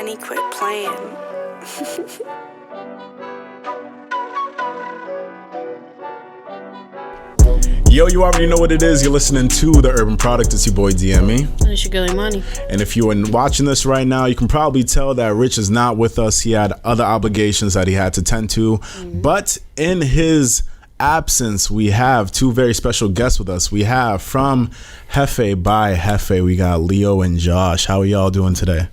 Annie quit playing. Yo, you already know what it is. You're listening to The Urban Product. It's your boy DME. And it's your girl Imani. And if you are watching this right now, you can probably tell that Rich is not with us. He had other obligations that he had to tend to. Mm-hmm. But in his absence, we have two very special guests with us. We have from Jefe by Jefe, we got Leo and Josh. How are y'all doing today?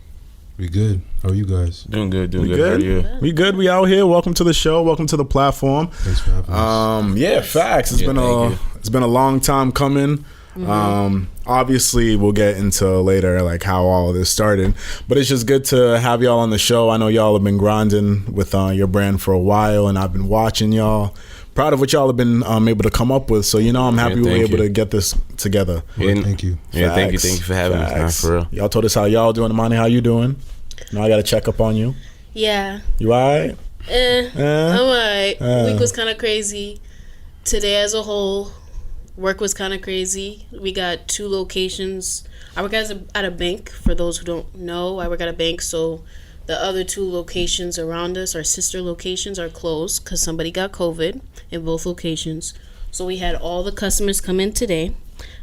We good. How are you guys? Doing good. How are you? We good. We out here. Welcome to the show. Welcome to the platform. Thanks for having us. Yeah, facts. It's been a long time coming. Mm-hmm. Obviously, we'll get into later like how all of this started, but it's just good to have y'all on the show. I know y'all have been grinding with your brand for a while, and I've been watching y'all. Proud of what y'all have been able to come up with. So, I'm happy we were able to get this together. Thank you. Yeah, thank you for having us, man, for real. Y'all told us how y'all doing. Imani, how you doing? Now I got to check up on you. Yeah. You all right? I'm all right. Week was kind of crazy. Today as a whole, work was kind of crazy. We got 2 locations. I work at a bank. For those who don't know, I work at a bank, so the other 2 locations around us, our sister locations, are closed because somebody got COVID in both locations. So we had all the customers come in today.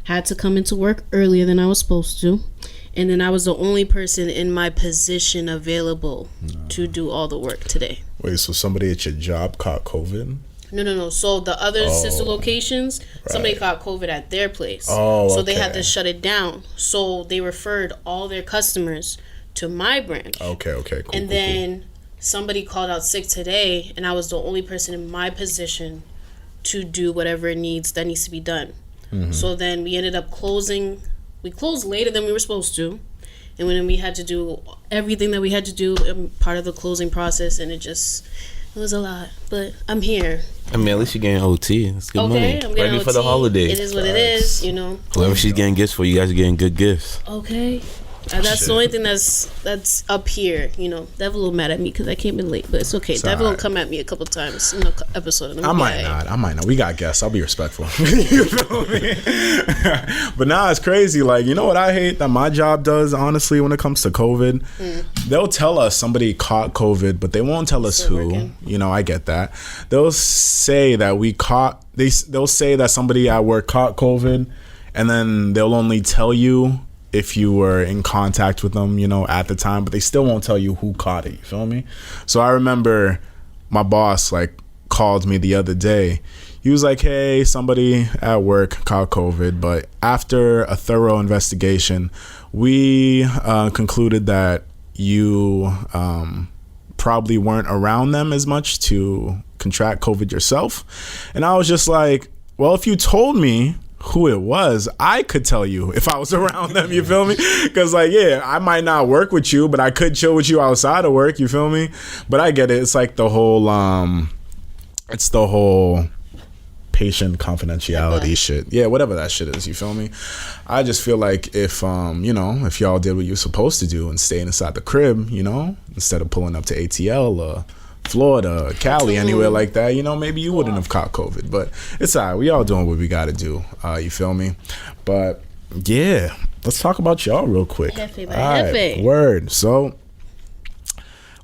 Had to come into work earlier than I was supposed to. And then I was the only person in my position available to do all the work today. Wait, so somebody at your job caught COVID? No. So the other sister locations, somebody caught COVID at their place. So they had to shut it down. So they referred all their customers to my branch. Okay, cool. And then somebody called out sick today, and I was the only person in my position to do whatever that needs to be done. Mm-hmm. So then we ended up closing. We closed later than we were supposed to, and then we had to do everything that we had to do part of the closing process, and it was a lot. But I'm here. I mean, at least you're getting OT. It's good money. I'm getting ready OT. for the holidays. It is what it is, Whoever she's getting gifts for, you guys are getting good gifts. Okay. That's the only thing that's up here. Devil a little mad at me because I came in late, but it's okay. It's Devil will right. come at me a couple times in the episode. I might not. We got guests. I'll be respectful. You feel me? But now it's crazy. Like, you know what I hate that my job does, honestly, when it comes to COVID? They'll tell us somebody caught COVID, but they won't tell us who. Working. I get that. They'll say that they'll say that somebody at work caught COVID, and then they'll only tell you if you were in contact with them, at the time, but they still won't tell you who caught it, you feel me? So I remember my boss, called me the other day. He was like, hey, somebody at work caught COVID, but after a thorough investigation, we concluded that you probably weren't around them as much to contract COVID yourself. And I was just like, well, if you told me who it was, I could tell you if I was around them, you feel me? Because I might not work with you, but I could chill with you outside of work, you feel me? But I get it. It's like the whole patient confidentiality shit. Yeah, whatever that shit is, you feel me? I just feel like if if y'all did what you're supposed to do and stayed inside the crib, instead of pulling up to ATL or Florida, Cali, anywhere like that, maybe you wouldn't have caught COVID, but it's all right. We all doing what we got to do. You feel me? But yeah, let's talk about y'all real quick. Jefe by Jefe. Word. So,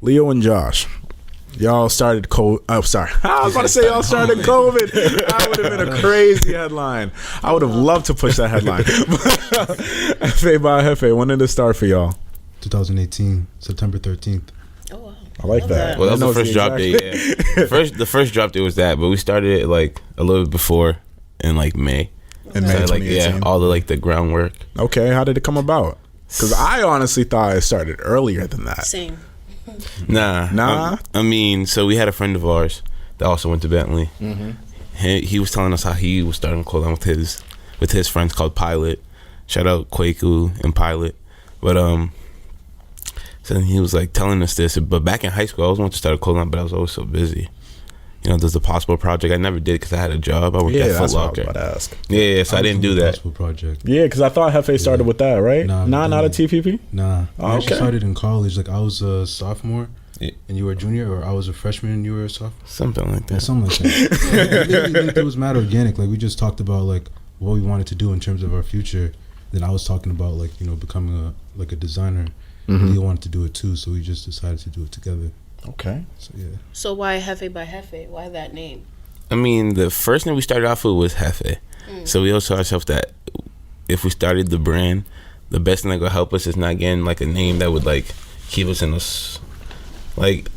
Leo and Josh, y'all started COVID. Oh, sorry. I was about to say y'all started COVID. That would have been a crazy headline. I would have loved to push that headline. Jefe by Jefe, when did it start for y'all? 2018, September 13th. Oh, wow. I like that. Well, that was the first drop date. Yeah. The first drop date was that, but we started it a little bit before in May. In May, 2018. All the groundwork. Okay, how did it come about? Because I honestly thought it started earlier than that. Same. Nah. So we had a friend of ours that also went to Bentley. Mm-hmm. He was telling us how he was starting to close down with his friends called Pilot. Shout out Kwaku and Pilot. But so he was telling us this. But back in high school, I always wanted to start a clothing, but I was always so busy. There's a possible project. I never did because I had a job. I worked at Foot Locker. Yeah, that's what I was about to ask. Yeah, so I didn't do that. Possible project. Yeah, because I thought Jefe started with that, right? Nah, not a TPP? Nah. I okay. started in college. I was a sophomore and you were a junior, or I was a freshman and you were a sophomore? Something like that. Yeah, something like that. It was mad organic. We just talked about what we wanted to do in terms of our future. Then I was talking about becoming a designer. Leo wanted to do it too, so we just decided to do it together. Okay. So yeah. So why Jefe by Jefe? Why that name? I mean, the first name we started off with was Jefe. So we also told ourselves that if we started the brand, the best thing that would help us is not getting like a name that would like keep us in us, like,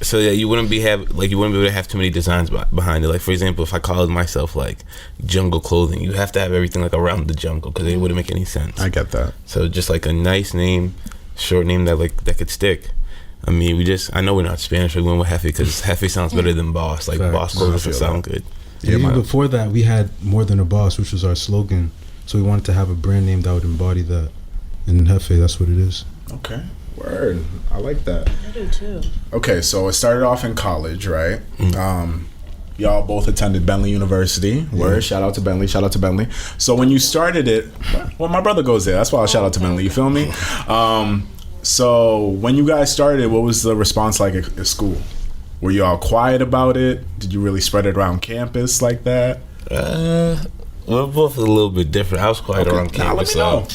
so that you wouldn't be able to have too many designs behind it. Like, for example, if I called myself like Jungle Clothing, you have to have everything like around the jungle because it wouldn't make any sense. I get that. So just like a nice name, short name that could stick. I mean, I know we're not Spanish, but we went with Jefe because Jefe sounds better than Boss. Like, Facts. Boss clothes doesn't sound good. Yeah, even before that, we had More Than a Boss, which was our slogan. So we wanted to have a brand name that would embody that. And Jefe, that's what it is. Okay. Word. I like that. I do too. Okay, so it started off in college, right? Y'all both attended Bentley University. Word. Shout out to Bentley. So when you started it, well, my brother goes there. That's why I'll shout out to Bentley. You feel me? So when you guys started, what was the response like at school? Were you all quiet about it? Did you really spread it around campus like that? We're both a little bit different. I was quiet around campus. So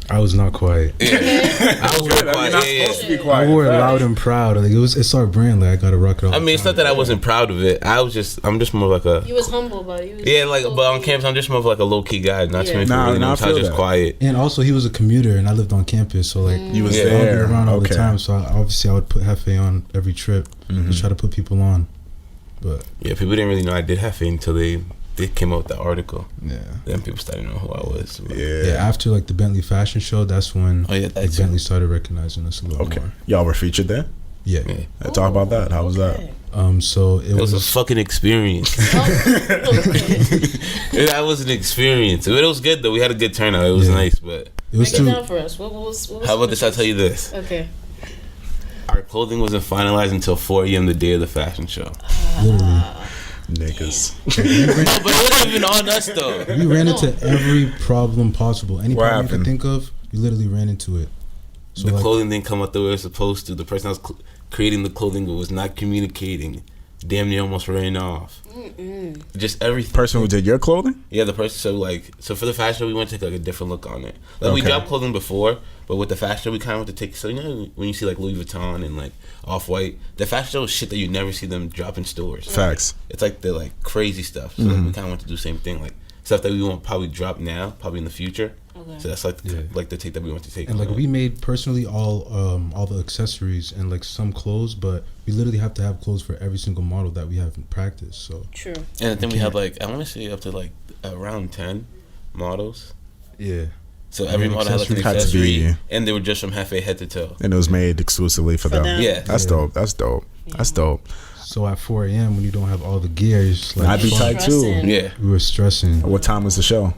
I was not quiet. I was Good. I mean, not supposed to be quiet. I wore it loud and proud. Like it's our brand. Like I gotta rock it all. I mean, it's not that I wasn't proud of it. I'm just more like a. He was humble, but he was but on campus, I'm just more of like a low key guy. Not too many people really know, so I was just quiet. And also, he was a commuter, and I lived on campus, so like you was I there would be around all the time. So obviously, I would put Jefe on every trip to try to put people on. But yeah, people didn't really know I did Jefe until they came out with the article. Yeah. Then people started knowing who I was. But Yeah. After like the Bentley fashion show, that's when Bentley started recognizing us a little more. Y'all were featured there? Yeah. Talk about that. How was that? So it was a fucking experience. That was an experience. It was good though. We had a good turnout. It was nice, but it was break it down for us. What was how about this? I'll tell you this. Okay. Our clothing wasn't finalized until 4 a.m. the day of the fashion show. Literally. Niggas. No, but it wasn't even on us though. We ran into every problem possible. Any problem you could think of, we literally ran into it. So the clothing didn't come out the way it was supposed to. The person that was creating the clothing was not communicating. Damn near almost ran off. Just everything. Person who did your clothing? Yeah, the person. So for the fashion show, we want to take like a different look on it. Like we dropped clothing before, but with the fashion show, we kind of want to take. So you know when you see like Louis Vuitton and like Off-White, the fashion show is shit that you never see them drop in stores. Facts. It's like the like crazy stuff. So like, we kind of want to do the same thing, like stuff that we won't probably drop now, probably in the future. Okay. So that's like the take that we want to take. And like we made personally all the accessories and like some clothes, but we literally have to have clothes for every single model that we have in practice. So true. And then we have like I want to say up to like around 10 models. Yeah. So every model had like an accessory, and they were just from Jefe head to toe. And it was made exclusively for them. Yeah. That's dope. That's dope. Yeah. That's dope. So at 4 a.m. when you don't have all the gear, it's just like I'd be tight too. Yeah. We were stressing. What time was the show?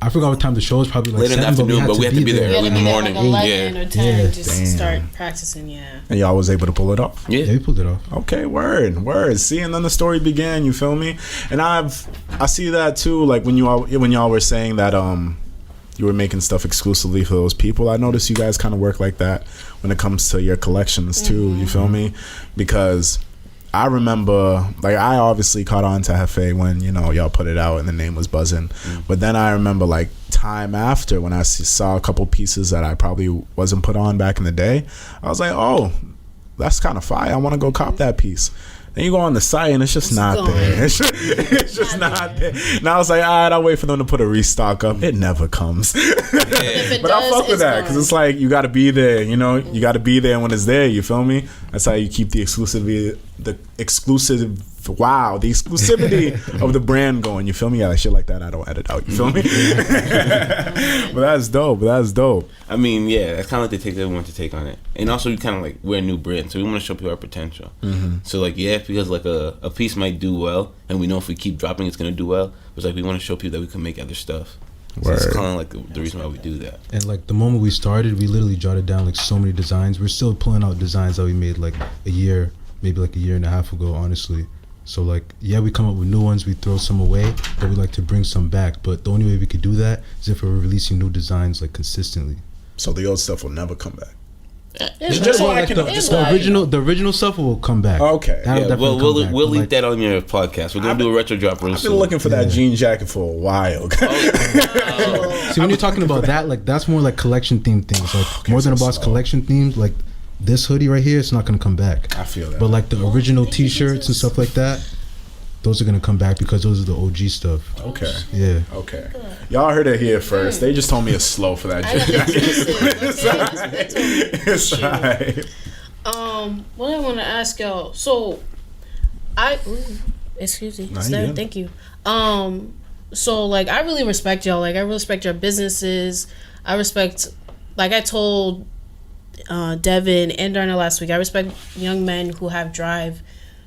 I forgot what time the show was. Probably like late in the afternoon, but we had to be there early in the morning. Like 11 or 10 Yeah. just start practicing. Yeah. And y'all was able to pull it off? Yeah, we pulled it off. Okay, word. See, and then the story began. You feel me? And I see that too. Like when y'all were saying that you were making stuff exclusively for those people. I noticed you guys kind of work like that when it comes to your collections too. You feel me? Because I remember, like, I obviously caught on to Jefe when, y'all put it out and the name was buzzing. But then I remember, like, time after when I saw a couple pieces that I probably wasn't put on back in the day, I was like, oh, that's kind of fire. I want to go cop that piece. Then you go on the site and it's just not there. It's just not there. Now I was like, all right, I'll wait for them to put a restock up. It never comes. But I fuck with that because it's like you got to be there. You got to be there when it's there. You feel me? That's how you keep the exclusivity of the brand going. You feel me? Yeah, like shit like that I don't edit out. You feel me? But that's dope. I mean, yeah, that's kind of like the take that we want to take on it. And also, we kind of like, we're a new brand, so we want to show people our potential. So like, yeah, because like a piece might do well, and we know if we keep dropping, it's gonna do well. It's like we want to show people that we can make other stuff. So it's kind of like the reason why we do that. And like the moment we started, we literally jotted down like so many designs. We're still pulling out designs that we made like maybe like a year and a half ago, honestly. So like, yeah, we come up with new ones, we throw some away, but we like to bring some back. But the only way we could do that is if we're releasing new designs like consistently. So the old stuff will never come back. Just so I can the original stuff will come back. Okay. We'll leave that on your podcast. We're gonna do a retro drop. I've been looking for that jean jacket for a while. See, when you're talking about that, like that's more like collection themed things. Like more than a boss collection themed. Like this hoodie right here, it's not gonna come back. I feel that. But like the original T-shirts and stuff like that, those are gonna come back because those are the OG stuff. Okay. Yeah. Okay. Y'all heard it here first. They just told me it's slow for that jean jacket. It's alright. What I want to ask y'all. So, excuse me. Thank you. So like I really respect y'all. Like I respect your businesses. I respect, like I told Devin and Darna last week, I respect young men who have drive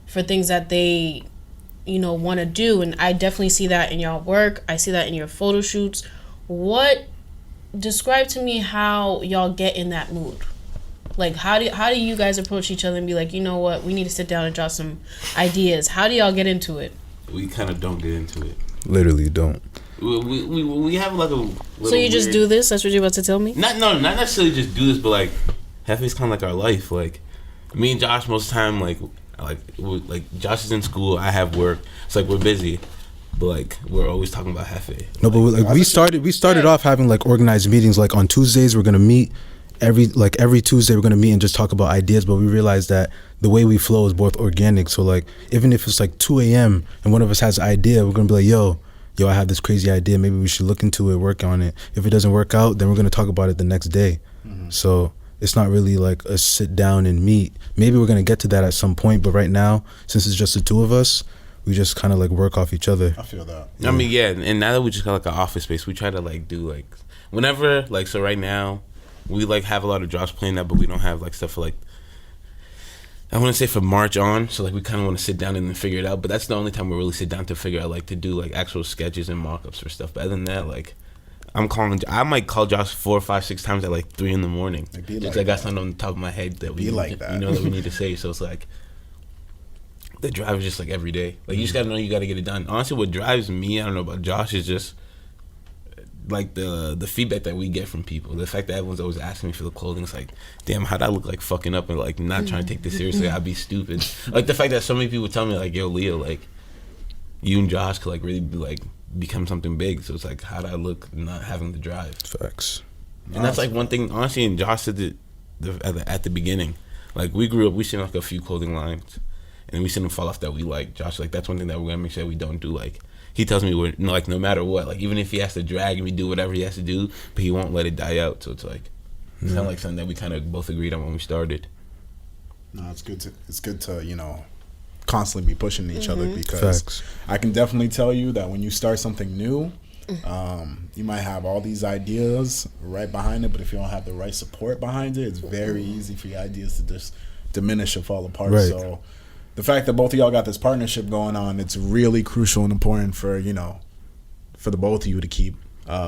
for things that they, want to do, and I definitely see that in y'all work. I see that in your photo shoots. Describe to me how y'all get in that mood. Like how do you guys approach each other and be like, you know what, we need to sit down and draw some ideas? How do y'all get into it? We kind of don't get into it. Literally don't. We have like a. So you just do this? That's what you're about to tell me? Not necessarily just do this, but like Jefe's kind of like our life. Like me and Josh, most of the time, like Josh is in school, I have work. It's like we're busy, but like we're always talking about Jefe. No, but like we started off having like organized meetings. Like on Tuesdays, we're gonna meet. Every Tuesday, we're gonna meet and just talk about ideas. But we realized that the way we flow is both organic. So like even if it's like 2 a.m. and one of us has an idea, we're gonna be like, yo, I have this crazy idea. Maybe we should look into it, work on it. If it doesn't work out, then we're gonna talk about it the next day. Mm-hmm. So it's not really like a sit down and meet. Maybe we're gonna get to that at some point, but right now, since it's just the two of us, we just kind of like work off each other. I feel that. Yeah. I mean, yeah, and now that we just got like an office space, we try to like do like whenever, like, so right now we like have a lot of drops planned out, but we don't have like stuff for like, I want to say for March on. So like we kind of want to sit down and then figure it out. But that's the only time we really sit down to figure out, like, to do like actual sketches and mock-ups for stuff. But other than that, like I might call Josh 4, 5, 6 times at like 3 a.m. Just I got something on the top of my head that we like that. That we need to say. So it's like the drive is just like every day. Like you just gotta know you gotta get it done. Honestly, what drives me, I don't know about Josh, is just like the feedback that we get from people. The fact that everyone's always asking me for the clothing. It's like, damn, how'd I look like fucking up and like not trying to take this seriously? I'd be stupid. Like the fact that so many people tell me like, yo, Leo, like you and Josh could like really be like become something big. So it's like, how'd I look not having the drive? Facts. And that's like one thing, honestly, and Josh said it at the beginning. Like we grew up, we seen like a few clothing lines and we seen them fall off that we like. Josh, like that's one thing that we're gonna make sure we don't do. Like he tells me we're like no matter what, like even if he has to drag me, do whatever he has to do, but he won't let it die out. So it's like it's kind of like something that we kind of both agreed on when we started. No, it's good to constantly be pushing each other, because Facts. I can definitely tell you that when you start something new, you might have all these ideas right behind it, but if you don't have the right support behind it, it's very easy for your ideas to just diminish or fall apart. Right. So the fact that both of y'all got this partnership going on, it's really crucial and important for for the both of you to keep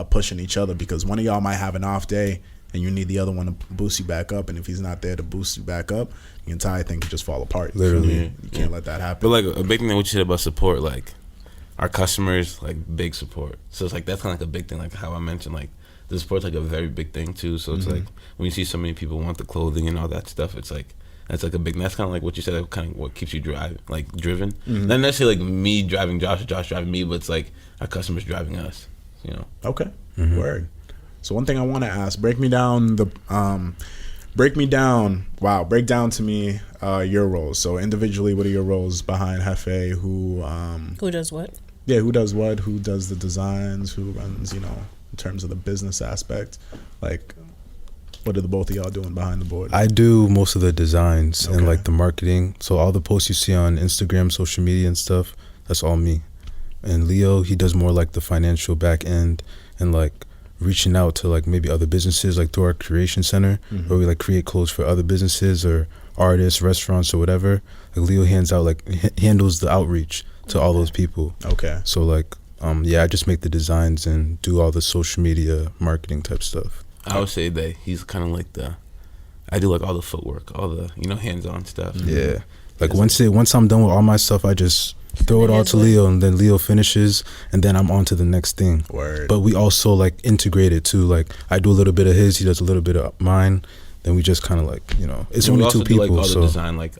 pushing each other, because one of y'all might have an off day and you need the other one to boost you back up, and if he's not there to boost you back up, the entire thing could just fall apart. Literally. You can't let that happen. But like a big thing that we said about support, like our customers, like big support. So it's like that's kind of like a big thing, like how I mentioned, like the support's like a very big thing too. So it's like when you see so many people want the clothing and all that stuff, it's like that's like a big. That's kind of like what you said. Kind of what keeps you driven. Not necessarily like me driving Josh or Josh driving me, but it's like our customers driving us. Okay. Word. So one thing I want to ask: break down to me your roles. So individually, what are your roles behind Jefe? Who does what? Yeah, who does what? Who does the designs? Who runs? In terms of the business aspect, like. What are the both of y'all doing behind the board? I do most of the designs and like the marketing. So all the posts you see on Instagram, social media and stuff, that's all me. And Leo, he does more like the financial back end and like reaching out to like maybe other businesses, like through our creation center, where we like create clothes for other businesses or artists, restaurants or whatever. Like Leo handles the outreach to all those people. Okay. So like, I just make the designs and do all the social media marketing type stuff. I would say that he's kind of like I do like all the footwork, all the hands-on stuff. Yeah, like once I'm done with all my stuff, I just throw it all to Leo, and then Leo finishes, and then I'm on to the next thing. Word. But we also like integrate it too. Like I do a little bit of his, he does a little bit of mine, then we just kind of like, you know, it's we only also two people. Do, like, all so the design, like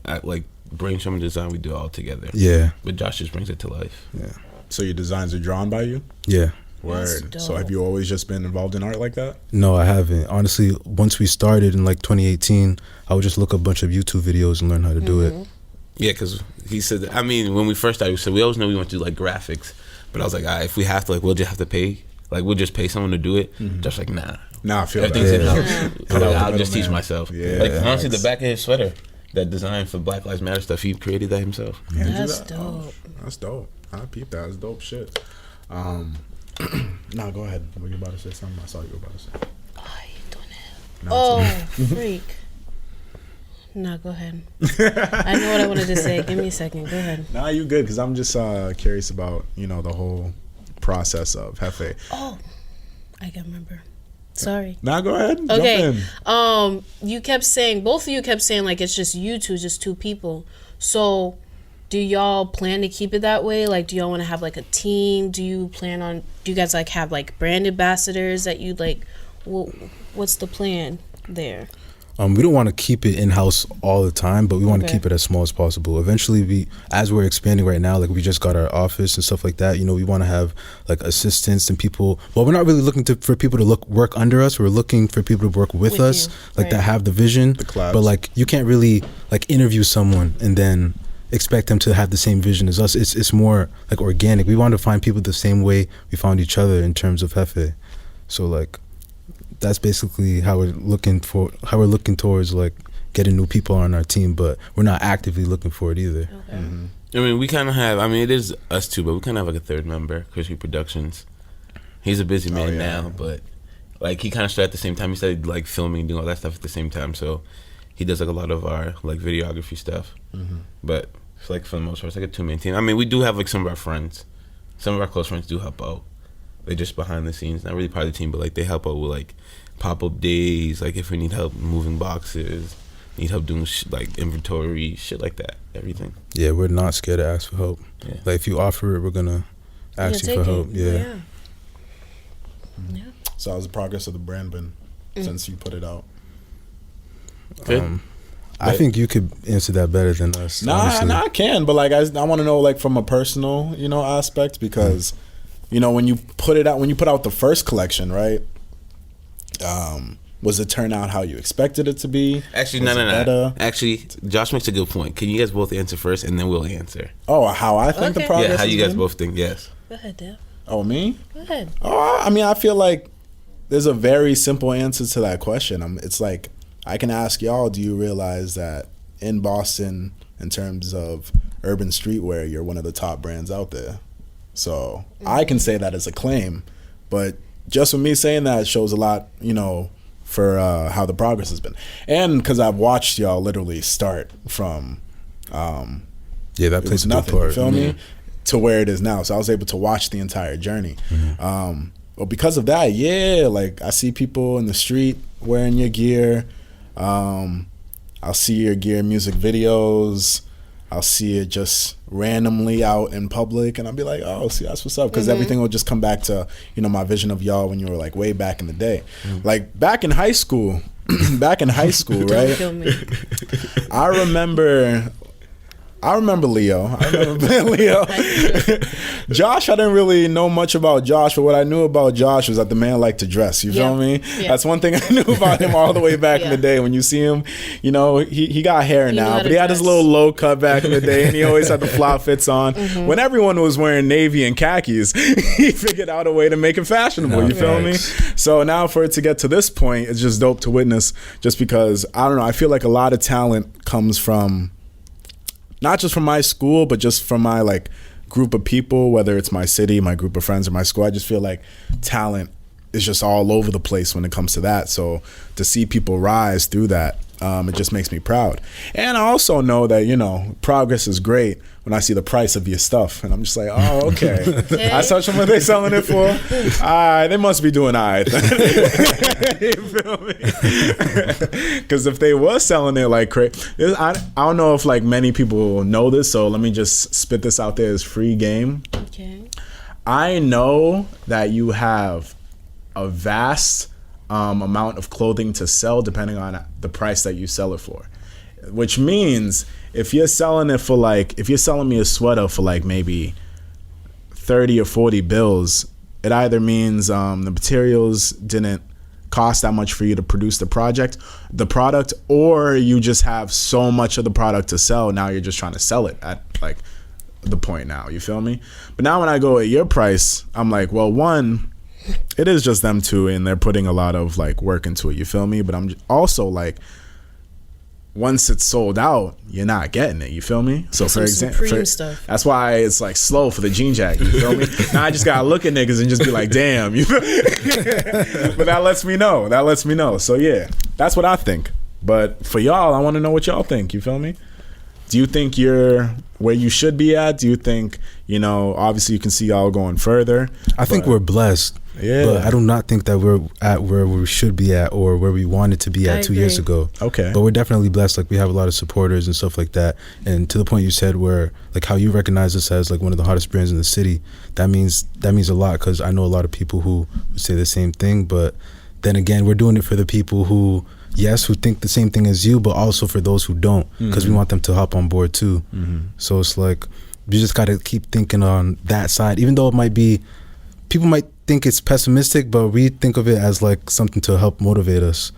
brainstorming design, we do it all together. Yeah. But Josh just brings it to life. Yeah. So your designs are drawn by you? Yeah. Word. So have you always just been involved in art like that? No, I haven't. Honestly, once we started in like 2018, I would just look up a bunch of YouTube videos and learn how to do it. Yeah, because he said, I mean, when we first started, we always knew we want to do like graphics. But I was like, all right, if we have to, like, we'll just have to pay. Like, we'll just pay someone to do it. Just like, nah. Nah, I feel everything's that. in-house. So, like, I'll just teach myself. Yeah. Like, honestly, the back of his sweater, that design for Black Lives Matter stuff, he created that himself. Yeah, that's dope. That's dope. I peeped that. That's dope shit. Nah, go ahead. Were you about to say something? I saw you were about to say. Oh, you doing it? No, Oh, freak. Nah, go ahead. I know what I wanted to say. Give me a second. Go ahead. Nah, you good, because I'm just curious about, you know, the whole process of Jefe. Oh, I can remember. Sorry. Nah, go ahead. Okay. Jump in. You kept saying, both of you kept saying, like, it's just you two, just two people. So, do y'all plan to keep it that way? Like, do y'all want to have, like, a team? Do you guys, like, have, like, brand ambassadors that you, like, what's the plan there? We don't want to keep it in-house all the time, but we want to keep it as small as possible. Eventually, as we're expanding right now, like we just got our office and stuff like that, you know, we want to have like assistants and people. Well, we're not really looking for people to work under us. We're looking for people to work with us, like that have the vision. The collabs. But like, you can't really like interview someone and then expect them to have the same vision as us. It's more like organic. We want to find people the same way we found each other in terms of Jefe. So like, that's basically how we're looking towards like getting new people on our team, but we're not actively looking for it either. Okay. I mean, we kind of have, I mean, it is us two, but we kind of have like a third member, Crispy Productions. He's a busy man now, but like he kind of started at the same time. He started like filming, doing all that stuff at the same time. So he does like a lot of our like videography stuff. But it's like for the most part, it's like a two-man team. I mean, we do have like some of our friends, some of our close friends do help out. They're just behind the scenes, not really part of the team, but like they help out with like pop-up days, like if we need help moving boxes, need help doing like inventory, shit like that, everything. Yeah, we're not scared to ask for help. Yeah. Like if you offer it, we're gonna ask you for help. Yeah. So how's the progress of the brand been since you put it out? Good. I think you could answer that better than us. Nah, I can, but like I want to know like from a personal, you know, aspect, because you know when you put out the first collection, right? Was it turn out how you expected it to be? Actually, no. Actually, Josh makes a good point. Can you guys both answer first, and then we'll answer? Oh, how I think the progress? Yeah, how you guys been? both think? Yes. Go ahead, Deb. Oh, me? Go ahead. Oh, I mean, I feel like there's a very simple answer to that question. It's like I can ask y'all: do you realize that in Boston, in terms of urban streetwear, you're one of the top brands out there? So I can say that as a claim, but just with me saying that shows a lot, you know, for how the progress has been, and because I've watched y'all literally start from that plays nothing. part. You feel me? To where it is now. So I was able to watch the entire journey. Well, because of that, like I see people in the street wearing your gear. I'll see your gear in music videos. I'll see it just randomly out in public, and I'll be like, oh, see, that's what's up, because everything will just come back to, you know, my vision of y'all when you were like way back in the day. Like back in high school, right? Don't kill me. I remember Leo. Leo. Josh, I didn't really know much about Josh, but what I knew about Josh was that the man liked to dress. You feel me? Yeah. That's one thing I knew about him all the way back in the day. When you see him, you know, he got hair now, but he had his little low cut back in the day, and he always had the flop fits on. When everyone was wearing navy and khakis, he figured out a way to make it fashionable. You feel me? So now for it to get to this point, it's just dope to witness, just because, I don't know, I feel like a lot of talent comes from, not just from my school, but just from my like group of people, whether it's my city, my group of friends, or my school. I just feel like talent is just all over the place when it comes to that. So to see people rise through that, it just makes me proud. And I also know that, you know, progress is great when I see the price of your stuff, and I'm just like, oh, okay. I saw what they're selling it for. They must be doing all right. You feel me? Because if they were selling it like crazy, I don't know if like many people will know this, so let me just spit this out there as free game. Okay. I know that you have a vast amount of clothing to sell depending on the price that you sell it for. Which means if you're selling it for like, if you're selling me a sweater for like maybe 30 or 40 bills, it either means the materials didn't cost that much for you to produce the product, or you just have so much of the product to sell. Now you're just trying to sell it at like the point now. You feel me? But now when I go at your price, I'm like, well, one, it is just them two, and they're putting a lot of like work into it. You feel me? But I'm also like, once it's sold out, you're not getting it. You feel me? So for example, that's why it's like slow for the jean jacket. You feel me? Now I just gotta look at niggas and just be like, damn. You feel me? But that lets me know. So yeah, that's what I think. But for y'all, I want to know what y'all think. You feel me? Do you think you're where you should be at? Do you think, obviously you can see y'all going further? I think we're blessed. Yeah. But I do not think that we're at where we should be at or where we wanted to be at 2 years ago. Okay. But we're definitely blessed. Like, we have a lot of supporters and stuff like that. And to the point you said where, like, how you recognize us as, like, one of the hottest brands in the city, that means a lot, because I know a lot of people who would say the same thing. But then again, we're doing it for the people who think the same thing as you, but also for those who don't, because we want them to hop on board too. So it's like, you just got to keep thinking on that side, even though it might be, people might think it's pessimistic, but we think of it as like something to help motivate us.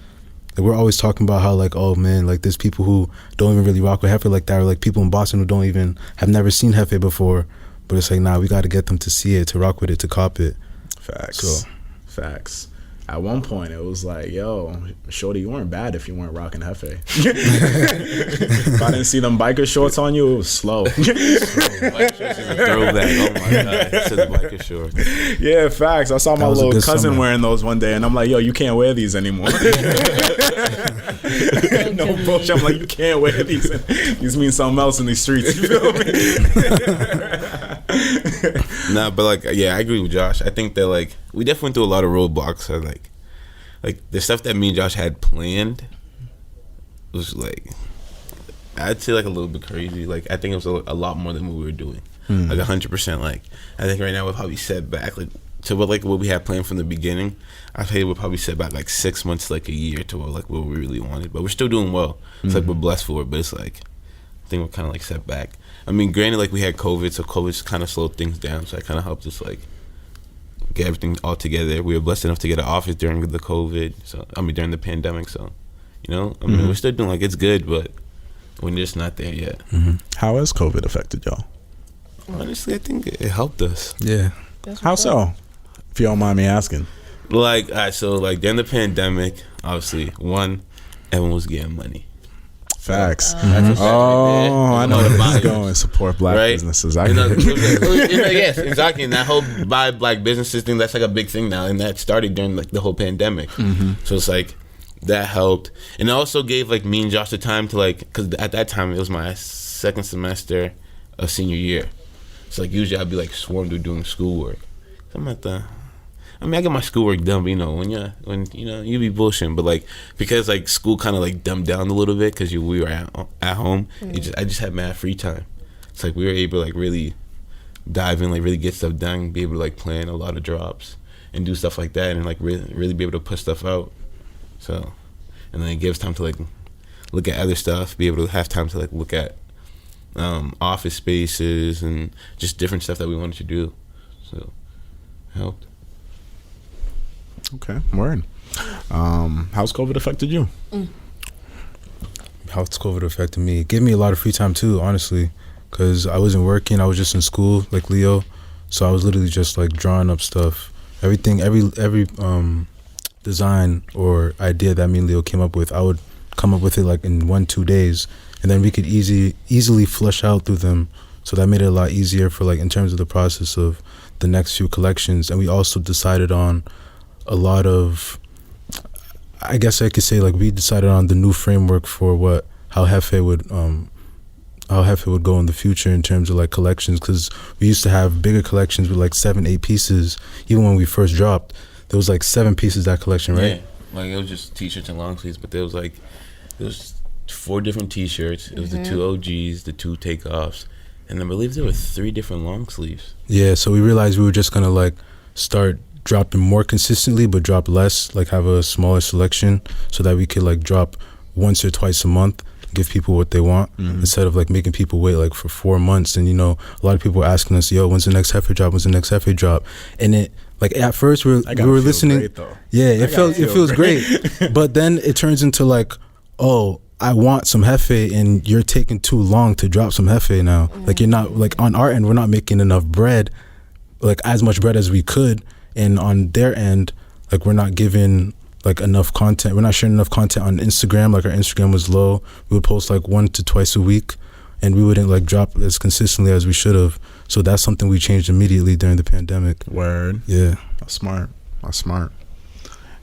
Like, we're always talking about how, like, oh man, like, there's people who don't even really rock with Jefe like that, or like people in Boston who have never seen Jefe before, but it's like, nah, we got to get them to see it, to rock with it, to cop it. Facts. At one point, it was like, yo, shorty, you weren't bad if you weren't rocking Jefe. If I didn't see them biker shorts on you, it was slow. Biker shorts is a throwback. Oh my God, it's the biker shorts. Yeah, facts. I saw my little cousin wearing those one day, and I'm like, yo, you can't wear these anymore. No bullshit. I'm like, you can't wear these. These mean something else in these streets. You feel me? Nah, but like, yeah, I agree with Josh. I think that, like, we definitely went through a lot of roadblocks. Like the stuff that me and Josh had planned was, like, I'd say, like, a little bit crazy. Like, I think it was a lot more than what we were doing. Like 100%. Like, I think right now we're probably set back like to what we had planned from the beginning. I think we're probably set back like 6 months, like a year to what we really wanted. But we're still doing well. It's like we're blessed for it, but it's like, I think we're kind of like set back. I mean, granted, like, we had COVID, so COVID kind of slowed things down. So it kind of helped us, like, get everything all together. We were blessed enough to get an office during the COVID. So, I mean, during the pandemic. So, we're still doing, like, it's good, but we're just not there yet. How has COVID affected y'all? Honestly, I think it helped us. Yeah. How so? If you don't mind me asking. Like, all right, so, like, during the pandemic, obviously, one, everyone was getting money. Facts. I know where this is going. Support black businesses. Yes, exactly. And that whole buy black businesses thing, that's like a big thing now. And that started during, like, the whole pandemic. So it's like, that helped. And it also gave, like, me and Josh the time to, like, because at that time, it was my second semester of senior year. So, like, usually I'd be, like, swarmed with doing schoolwork. So I'm at the... I mean, I get my schoolwork done, but, when you be bullshitting. But, like, because, like, school kind of, like, dumbed down a little bit because we were at home, I just had mad free time. It's like we were able to, like, really dive in, like, really get stuff done, be able to, like, plan a lot of drops and do stuff like that and, like, really be able to put stuff out. So, and then it gives time to, like, look at other stuff, be able to have time to, like, look at office spaces and just different stuff that we wanted to do. So, it helped. Okay, word. How's COVID affected you? How's COVID affected me? It gave me a lot of free time too, honestly, because I wasn't working. I was just in school, like Leo. So I was literally just, like, drawing up stuff. Every design or idea that me and Leo came up with, I would come up with it, like, in 1-2 days, and then we could easily flush out through them. So that made it a lot easier for, like, in terms of the process of the next few collections. And we also decided on a lot of, I guess I could say, like, we decided on the new framework for how Jefe would go in the future in terms of, like, collections, because we used to have bigger collections with, like, 7-8 pieces. Even when we first dropped, there was, like, 7 pieces that collection, right? Yeah, like, it was just t-shirts and long sleeves, but there was 4 different t-shirts. It was the 2 OGs, the 2 takeoffs, and I believe there were 3 different long sleeves. Yeah, so we realized we were just gonna, like, start dropping more consistently but drop less, like have a smaller selection so that we could like drop once or twice a month, give people what they want, instead of like making people wait like for 4 months. And you know, a lot of people were asking us, yo, when's the next Jefe drop, when's the next Jefe drop? And it like at first we were listening great, it feels great. But then it turns into like, oh, I want some Jefe and you're taking too long to drop some Jefe now. Like you're not, like on our end we're not making enough bread, like as much bread as we could, and on their end like we're not giving like enough content, we're not sharing enough content on Instagram. Like our Instagram was low, we would post like 1 to twice a week and we wouldn't like drop as consistently as we should have. So that's something we changed immediately during the pandemic. Word. Yeah, that's smart.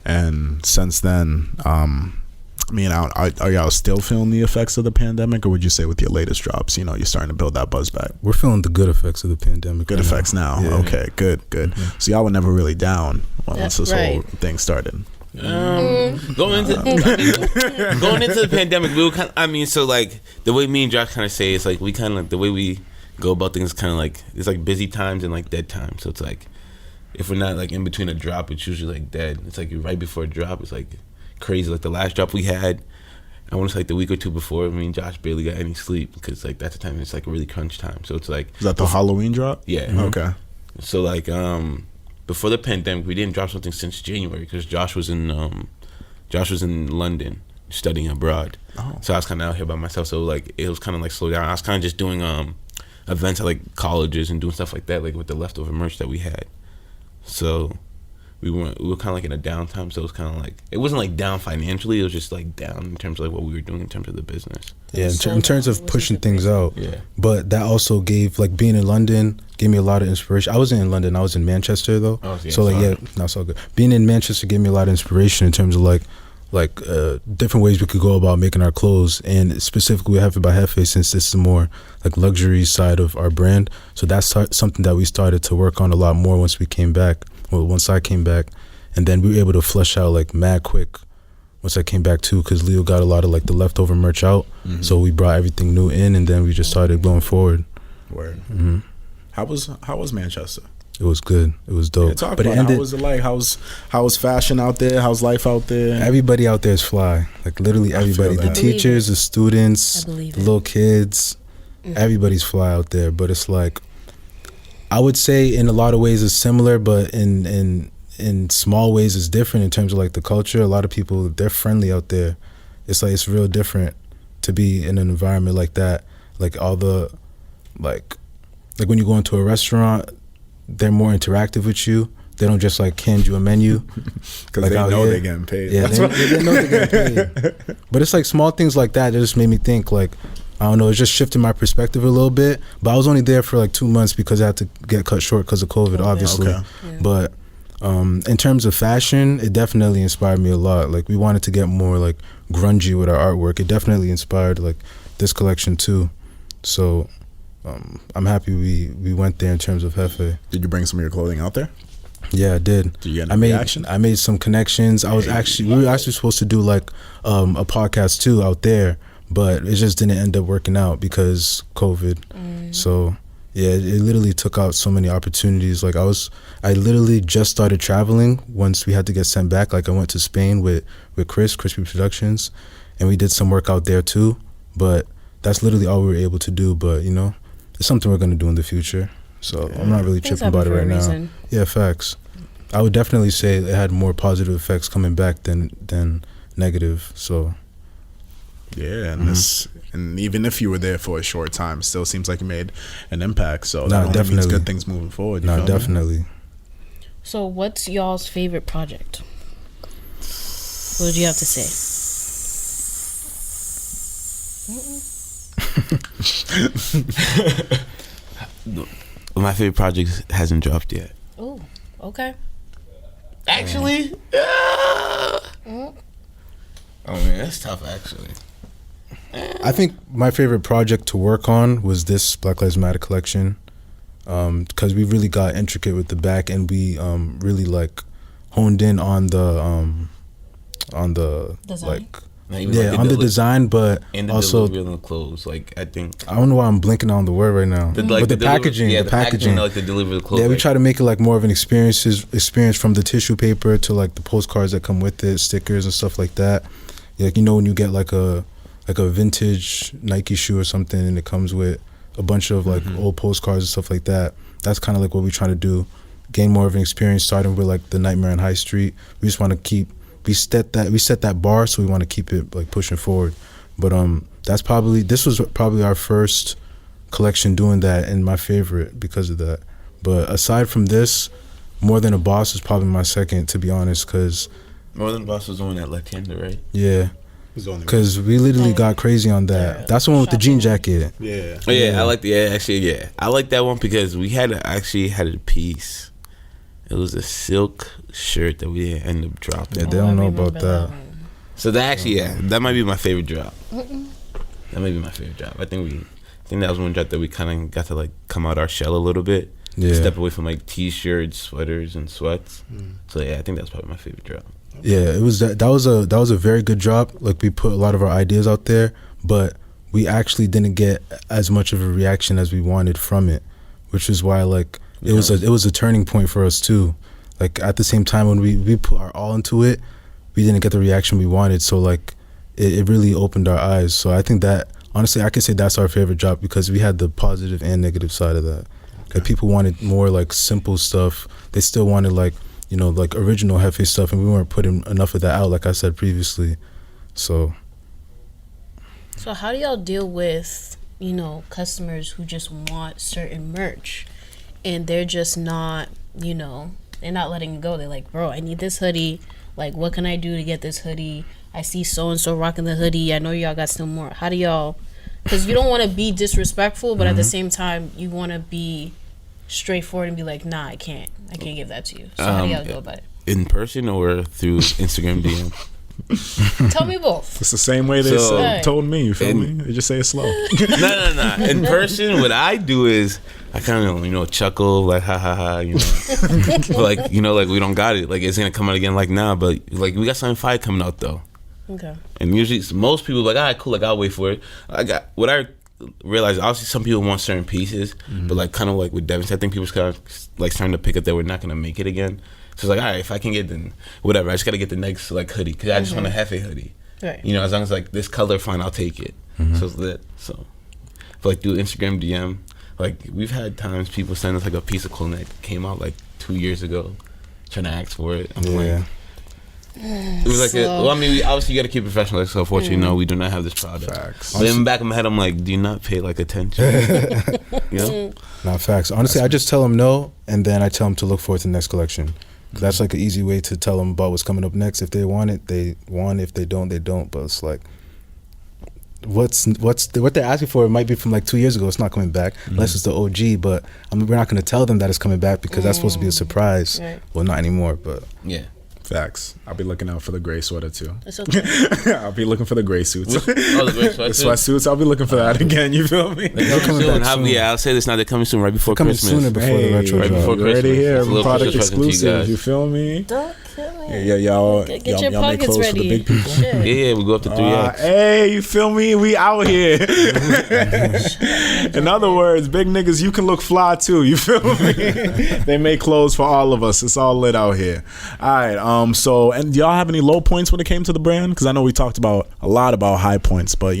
And since then, I mean, are y'all still feeling the effects of the pandemic, or would you say with your latest drops, you know, you're starting to build that buzz back? We're feeling the good effects of the pandemic. Good effects now. Yeah. Okay, good. So y'all were never really down once this whole thing started. Going into the pandemic, we were kind of, I mean, so like the way me and Josh kind of say it's like we kind of, the way we go about things kind of like, it's like busy times and like dead times. So it's like if we're not like in between a drop, it's usually like dead. It's like right before a drop, it's like crazy. Like the last drop we had, I want to say like the week or two before, I mean, Josh barely got any sleep because like that's the time it's like a really crunch time. So it's like, is that the Halloween drop? Yeah. Okay. So like before the pandemic, we didn't drop something since January because Josh was in London studying abroad. So I was kind of out here by myself. So like it was kind of like slow down. I was kind of just doing events at like colleges and doing stuff like that, like with the leftover merch that we had. So we were kind of like in a downtime. So it was kind of like, it wasn't like down financially. It was just like down in terms of like what we were doing in terms of the business. Yeah, in terms of pushing things out. Yeah. But that also gave, like being in London gave me a lot of inspiration. I wasn't in London, I was in Manchester though. Oh, yeah, so like, yeah, not so good. Being in Manchester gave me a lot of inspiration in terms of like different ways we could go about making our clothes, and specifically we have it by Jefe since this is more like luxury side of our brand. So that's something that we started to work on a lot more once we came back. Well, once I came back, and then we were able to flesh out like mad quick once I came back too, because Leo got a lot of like the leftover merch out. So we brought everything new in, and then we just started going forward. Word. How was Manchester? It was good. It was dope. Yeah, but it ended, how was it like? How's fashion out there? How's life out there? Everybody out there is fly. Like literally everybody. The teachers, the students, the little kids. Everybody's fly out there. But it's like, I would say in a lot of ways it's similar, but in small ways it's different in terms of like the culture. A lot of people, they're friendly out there. It's like, it's real different to be in an environment like that. Like all the, like when you go into a restaurant, they're more interactive with you. They don't just like hand you a menu. Because like, they know they're getting paid. Yeah, they know they're getting paid. But it's like small things like that that just made me think like, I don't know, it just shifted my perspective a little bit. But I was only there for like 2 months because I had to get cut short because of COVID, obviously. Okay. Yeah. But in terms of fashion, it definitely inspired me a lot. Like we wanted to get more like grungy with our artwork. It definitely inspired like this collection too. So I'm happy we went there in terms of Jefe. Did you bring some of your clothing out there? Yeah, I did. Did you get any reaction? I made some connections. We were actually supposed to do like a podcast too out there, but it just didn't end up working out because COVID. So yeah, it literally took out so many opportunities. Like I literally just started traveling once we had to get sent back. Like I went to Spain with Crispy Productions, and we did some work out there too. But that's literally all we were able to do. But you know, it's something we're gonna do in the future. So I'm not really tripping about it right now. Yeah, facts. I would definitely say it had more positive effects coming back than negative. So yeah, and and even if you were there for a short time, it still seems like you made an impact. So that only means good things moving forward. No, definitely. So what's y'all's favorite project? What did you have to say? My favorite project hasn't dropped yet. Oh, okay. Actually, oh man, that's tough. Actually, I think my favorite project to work on was this Black Lives Matter collection, because we really got intricate with the back, and we really like honed in on the design? Yeah, on the design, but and the also delivery of the clothes. Like I think I don't know why I'm blinking on the word right now. But the packaging, the packaging, like the delivery of the clothes. Yeah, we try to make it like more of an experience from the tissue paper to like the postcards that come with it, stickers and stuff like that. Like when you get like a vintage Nike shoe or something, and it comes with a bunch of like old postcards and stuff like that. That's kind of like what we're trying to do, gain more of an experience. Starting with like the Nightmare on High Street, we just want to keep. We set that bar, so we want to keep it like pushing forward. But this was probably our first collection doing that, and my favorite because of that. But aside from this, More Than a Boss is probably my second, to be honest, because More Than a Boss was the one that left handed, right? Yeah, because we literally got crazy on that. That's the one with the jean jacket. Yeah. Oh yeah, I like I like that one because we had a piece. It was a silk shirt that we didn't end up dropping. Yeah, they don't know about that. So that actually, that might be my favorite drop. That might be my favorite drop. I think that was one drop that we kind of got to like come out our shell a little bit. Yeah. Step away from like t-shirts, sweaters, and sweats. So yeah, I think that's probably my favorite drop. Yeah, it was that was a very good drop. Like we put a lot of our ideas out there, but we actually didn't get as much of a reaction as we wanted from it, which is why like it was a turning point for us too. Like at the same time when we put our all into it, we didn't get the reaction we wanted. So like it really opened our eyes. So I think that honestly I could say that's our favorite drop because we had the positive and negative side of that. Like people wanted more like simple stuff. They still wanted like like original Jefe stuff, and we weren't putting enough of that out, like I said previously. So how do y'all deal with customers who just want certain merch, and they're just not they're not letting it go? They're like, bro, I need this hoodie. Like, what can I do to get this hoodie? I see so and so rocking the hoodie. I know y'all got some more. How do y'all? Because you don't want to be disrespectful, but at the same time, you want to be straightforward and be like, nah, I can't give that to you. So how do y'all go about it? In person or through Instagram DM? Tell me both. It's the same way they told me. You feel me? They just say it slow. No. In person, what I do is I kind of chuckle like ha ha ha, but like like we don't got it. Like it's gonna come out again. Like nah, but like we got something fire coming out though. Okay. And usually most people are like, all right, cool. Like I'll wait for it. I realized obviously some people want certain pieces, but like kind of like with Devin, I think people's kind of like starting to pick up that we're not gonna make it again. So it's like, all right, if I can get then whatever, I just gotta get the next like hoodie because I just want a Jefe hoodie. Right. As long as like this color, fine, I'll take it. So it's lit. So, but like through Instagram DM, like we've had times people send us like a piece of clothing that came out like 2 years ago, trying to ask for it. I'm like, it was like, we obviously you got to keep it professional. Like, so unfortunately, no, we do not have this product. Facts. But in the back of my head, I'm like, do you not pay like attention? Not facts. Honestly, I just tell them no, and then I tell them to look forward to the next collection. That's like an easy way to tell them about what's coming up next. If they want it, they want it. If they don't, they don't. But it's like, what they're asking for might be from like 2 years ago. It's not coming back unless it's the OG. But we're not going to tell them that it's coming back because that's supposed to be a surprise. Right. Well, not anymore. But yeah. Facts. I'll be looking out for the gray sweater too. It's okay. I'll be looking for the gray suits. The gray the sweatsuits. I'll be looking for that again. You feel me? They're coming back soon. Yeah, I'll say this now. They're coming soon, right before Christmas. Sooner before the retro right before Christmas. Already here, product exclusive. You feel me? Don't kill me. Yeah, y'all get your y'all make pockets clothes ready. for the big people. Yeah, we go up to 3X. Hey, you feel me? We out here. In other words, big niggas, you can look fly too. You feel me? They make clothes for all of us. It's all lit out here. All right. So, and do y'all have any low points when it came to the brand? Because I know we talked a lot about high points, but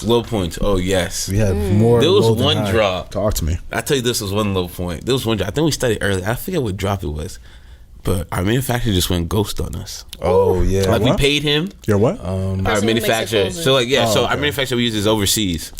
low points. Oh yes, we had more. There was one drop. Talk to me. I tell you, this was one low point. There was one drop. I think we studied early. I forget what drop it was, but our manufacturer just went ghost on us. Oh yeah, like we paid him. Your what? Our manufacturer. So like so our manufacturer we use is overseas.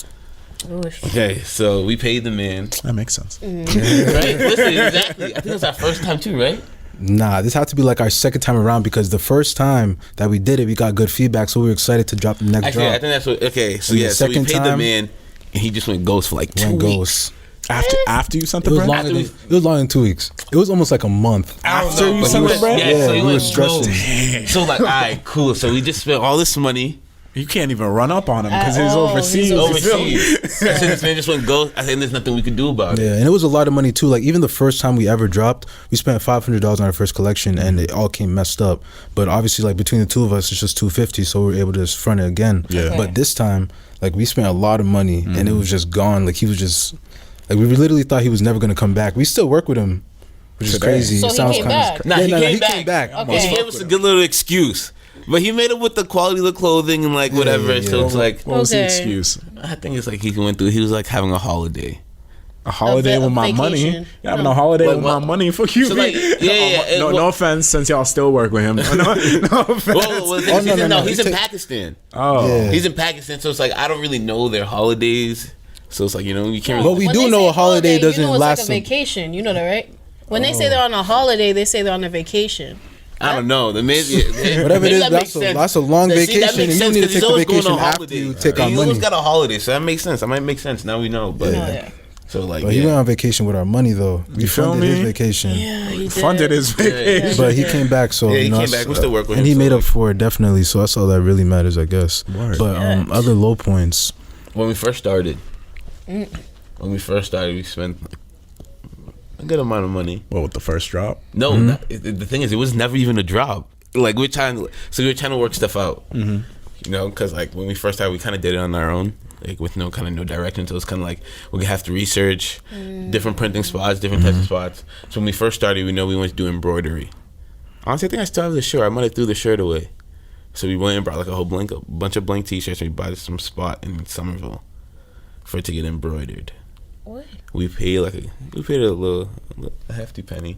Okay, so we paid the man. That makes sense. Right? Listen, exactly. I think it was our first time too, right? Nah, this had to be like our second time around because the first time that we did it, we got good feedback, so we were excited to drop the next drop. I think that's what. Okay, so yeah, so we paid the man, and he just went ghost for like 2 weeks. After you sent the brand? It was longer than 2 weeks. It was almost like a month. After you sent the brand? Yeah, so we were stressing. So like, all right, cool. So we just spent all this money. You can't even run up on him because he's overseas. I said, this man just went go. I said, there's nothing we could do about it. Yeah, and it was a lot of money too. Like even the first time we ever dropped, we spent $500 on our first collection, and it all came messed up. But obviously, like between the two of us, it's just $250, so we were able to just front it again. Yeah. Okay. But this time, like we spent a lot of money, and it was just gone. Like he was just, like we literally thought he was never gonna come back. We still work with him, which is crazy. So It he sounds came kind back? of Nah, he came back. Okay. He gave us a good little excuse. But he made it with the quality of the clothing and like whatever. Yeah. So it's like, What was the Okay. excuse? I think it's like he went through. He was like having a holiday. A holiday A with my money. vacation. You having a holiday Like with what? my money? Fuck you. So like, yeah. No offense, since y'all still work with him. No offense. Well, he's in Take- Pakistan. Oh. Yeah. He's in Pakistan, so it's like I don't really know their holidays. So it's like, you know, you can't But really. we When do they know say a holiday doesn't you know it's last. like a vacation. You know that, right? When they say they're on a holiday, they say they're on a vacation. I don't know. Whatever Whatever it is, that's a long vacation, and you need to take a vacation after you take our He money. always got a holiday, so that makes sense. That might make sense. Now we know. But Yeah. so like, But he went on vacation with our money though. We You feel funded his me? vacation. Yeah, he did. Funded his vacation. But he came back, so Yeah, he you know, came back. We still work with and him, he so, made up like- for it definitely. So that's all that really matters, I guess. Word. But other low points. when we first started, we spent a good amount of money. What, with the first drop? No, the thing is, it was never even a drop. Like we were trying to work stuff out. You know, because like when we first started, we kind of did it on our own, like with no direction. So it's kind of like we have to research different printing spots, different types of spots. So when we first started, we know we wanted to do embroidery. Honestly, I think I still have the shirt. I might have threw the shirt away. So we went and brought like a bunch of blank T-shirts, and we bought some spot in Somerville for it to get embroidered. What? We paid a hefty penny.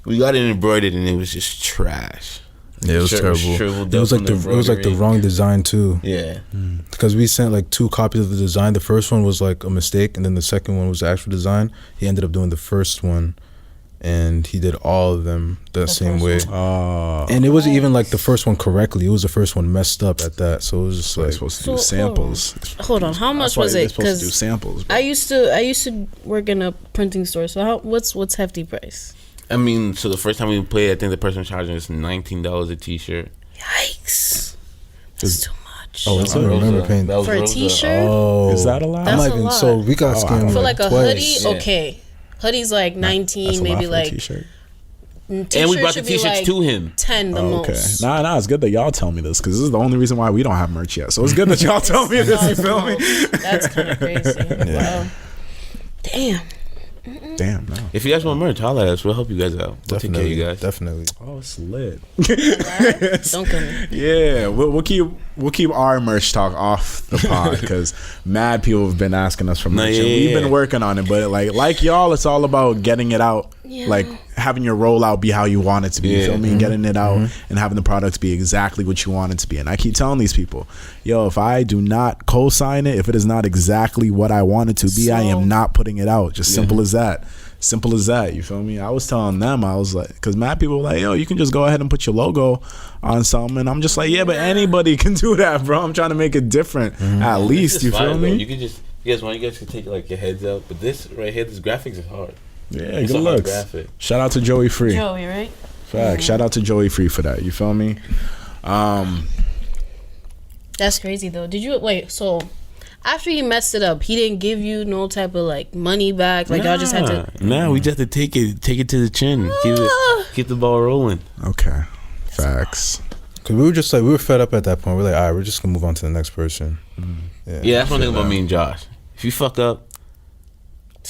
We got it embroidered, and it was just trash. Yeah, it was Shirt terrible. shriveled It was up like from it was like the embroidery. wrong design too. Yeah. Because we sent like 2 copies of the design. The first one was like a mistake, and then the second one was the actual design. He ended up doing the first one, and he did all of them the same way. Oh. And it wasn't even like the first one correctly. It was the first one messed up at that. So it was just They're like, supposed to do So, samples. Hold on, how much That's why was they're it? supposed to do Because samples. Bro. I used to work in a printing store. So what's hefty price? I mean, so the first time we played, I think the person charging us $19 a T-shirt. Yikes! That's too much. oh, I remember paying. That was For a Rosa. T-shirt? Oh, Is that allowed? That's I'm a not even. lot. So we got Oh, I scammed don't For like like a twice. hoodie, Yeah. okay. Hoodie's like 19, That's a lot maybe for a like. t-shirt. T-shirt And we brought the should be T-shirts like to him. 10 the Oh, okay. most. Nah, it's good that y'all tell me this because this is the only reason why we don't have merch yet. So it's good that y'all tell me this. You feel me? That's kind of crazy. Wow. Damn. Damn, no. If you guys want merch, holla at us. We'll help you guys out. We'll take care of you guys. Definitely. Oh, it's lit. Don't kill me. Yeah, we'll keep our merch talk off the pod because mad people have been asking us for merch. yeah, and we've yeah. been working on it, but like y'all, it's all about getting it out. Yeah. Like having your rollout be how you want it to be. You Yeah. feel me? Getting it out and having the products be exactly what you want it to be. And I keep telling these people, yo, if I do not co-sign it, if it is not exactly what I want it to be, I am not putting it out. Just simple as that. Simple as that. You feel me? I was telling them, I was like, because mad people were like, yo, you can just go ahead and put your logo on something. And I'm just like, yeah, but anybody can do that, bro. I'm trying to make it different at least. You feel me? You can just, you guys can take like your heads out, but this right here, this graphics is hard. Yeah, It's good a hard looks. graphic. Shout out to Joey Free. Joey, right? Fact. Shout out to Joey Free for that. You feel me? That's crazy though. Did you wait? So after he messed it up, he didn't give you no type of like money back. Like y'all just had to. Nah, we just have to take it to the chin. Keep the ball rolling. Okay. Facts. Because we were fed up at that point. We're like, all right, we're just gonna move on to the next person. Yeah, that's one thing about me and Josh. If you fuck up,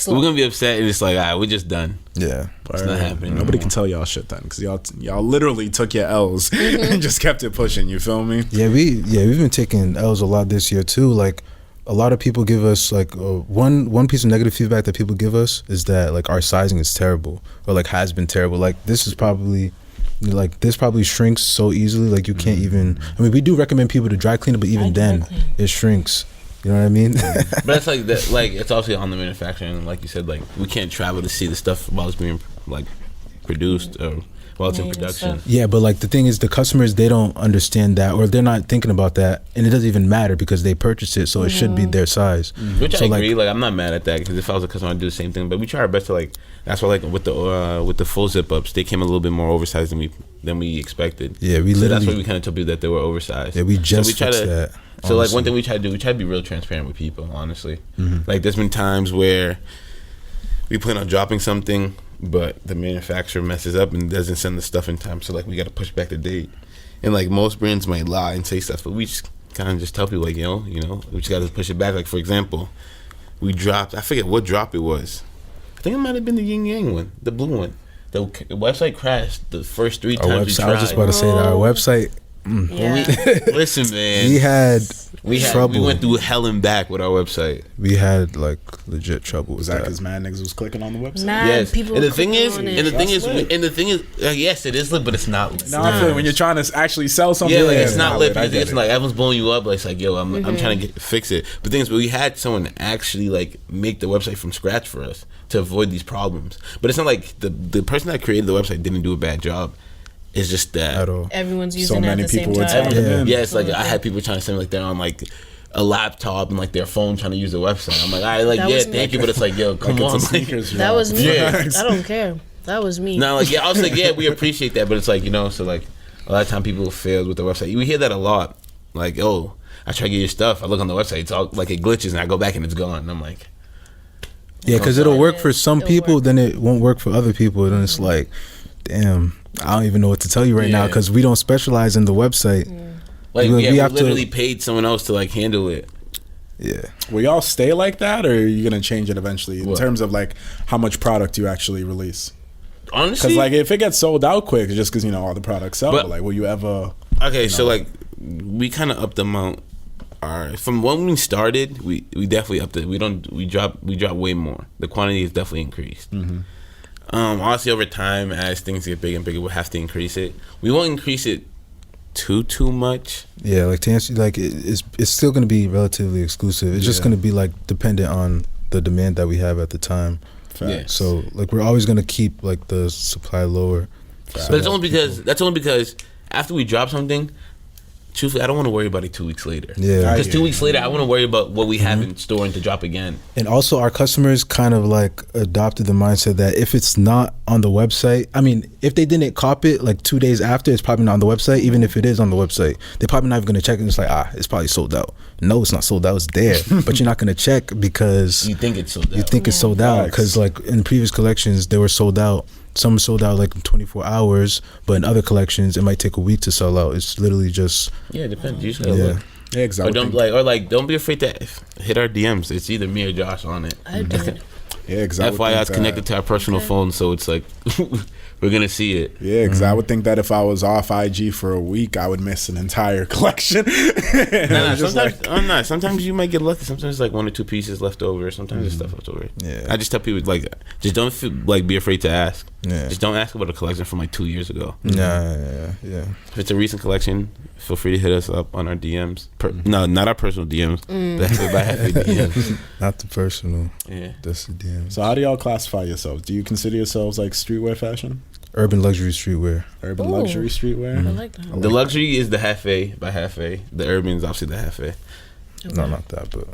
we're gonna be upset, and it's like, all right, we're just done. Yeah. It's not happening. Nobody can tell y'all shit then because y'all literally took your L's and just kept it pushing. You feel me? Yeah, we've been taking L's a lot this year too. Like a lot of people give us like one piece of negative feedback that people give us is that like our sizing is terrible or like has been terrible. Like this probably shrinks so easily. Like you can't even. I mean, we do recommend people to dry clean it, but even then it shrinks. You know what I mean? But it's like that. Like it's obviously on the manufacturing. Like you said, like we can't travel to see the stuff while it's being like produced or while it's in production. Yeah, but like the thing is, the customers, they don't understand that, or they're not thinking about that, and it doesn't even matter because they purchased it, so it should be their size. Which so I agree. Like I'm not mad at that because if I was a customer, I'd do the same thing. But we try our best to like. That's why like with the full zip ups, they came a little bit more oversized than we expected. Yeah, we so literally. That's why we kind of told people that they were oversized. Yeah, we just fixed that. So like one thing we try to do, we try to be real transparent with people. Honestly, like there's been times where we plan on dropping something, but the manufacturer messes up and doesn't send the stuff in time. So like we got to push back the date. And like most brands might lie and say stuff, but we just kind of just tell people like, we just got to push it back. Like for example, we dropped. I forget what drop it was. I think it might have been the yin yang one, the blue one. The website crashed the first 3 times we tried. I was just about to say that our website. Listen, man. We had trouble. We went through hell and back with our website. We had like legit trouble. Was that because mad niggas was clicking on the website? Yes. And the thing is, yes, it is lit, but it's not lit. No, I feel like when you're trying to actually sell something, it's not lit. It's like everyone's blowing you up. Like, it's like, yo, I'm trying to fix it. But the thing is, we had someone actually like make the website from scratch for us to avoid these problems. But it's not like the person that created the website didn't do a bad job. It's just that everyone's using it at the same time. Yeah, it's like I had people trying to send me like they're on like a laptop and like their phone trying to use the website. I'm like, thank you, but it's like, yo, come on, that was me. I don't care. That was me. No, like I was like, we appreciate that, but it's like so like a lot of time people failed with the website. We hear that a lot. Like, oh, I try to get your stuff. I look on the website, it's all like it glitches, and I go back and it's gone. And I'm like, yeah, because it'll work for some people, then it won't work for other people. And it's like, damn. I don't even know what to tell you right now because we don't specialize in the website. Like we literally paid someone else to like handle it. Yeah. Will y'all stay like that, or are you gonna change it eventually in terms of like how much product you actually release? Honestly, because like if it gets sold out quick, just because all the products sell, but like will you ever? Okay, so like we kind of upped the amount. From when we started, we definitely upped it. We drop way more. The quantity is definitely increased. Honestly, over time, as things get bigger and bigger, we'll have to increase it. We won't increase it too much. Yeah, like to answer, like it's still going to be relatively exclusive. It's just going to be like dependent on the demand that we have at the time. Yeah. So like we're always going to keep like the supply lower. But it's only because after we drop something, truthfully, I don't want to worry about it 2 weeks later. Yeah. Because 2 weeks later, I want to worry about what we have in store and to drop again. And also, our customers kind of like adopted the mindset that if it's not on the website, I mean, if they didn't cop it like 2 days after, it's probably not on the website. Even if it is on the website, they're probably not even going to check it. It's like, it's probably sold out. No, it's not sold out. It's there. But you're not going to check because you think it's sold out. You think it's sold out because like in previous collections, they were sold out. Some sold out like in 24 hours, but in other collections, it might take a week to sell out. It's literally just it depends. You just gotta look. Yeah, exactly. Don't be afraid to hit our DMs. It's either me or Josh on it. I did. Yeah, exactly. FYI, it's connected to our personal phone, so it's like we're gonna see it. Yeah, because I would think that if I was off IG for a week, I would miss an entire collection. Sometimes you might get lucky. Sometimes like 1 or 2 pieces left over. Sometimes there's stuff left over. Yeah. I just tell people like, just don't feel, like be afraid to ask. Yeah. Just don't ask about a collection from like 2 years ago. Yeah. If it's a recent collection, feel free to hit us up on our DMs. No, not our personal DMs. The DMs. Not the personal. Yeah, that's the DM. So how do y'all classify yourselves? Do you consider yourselves like streetwear fashion? Urban luxury streetwear. Urban luxury streetwear. I like that. The luxury is the Jefe by Jefe. The urban is obviously the Jefe. Okay. No, not that, but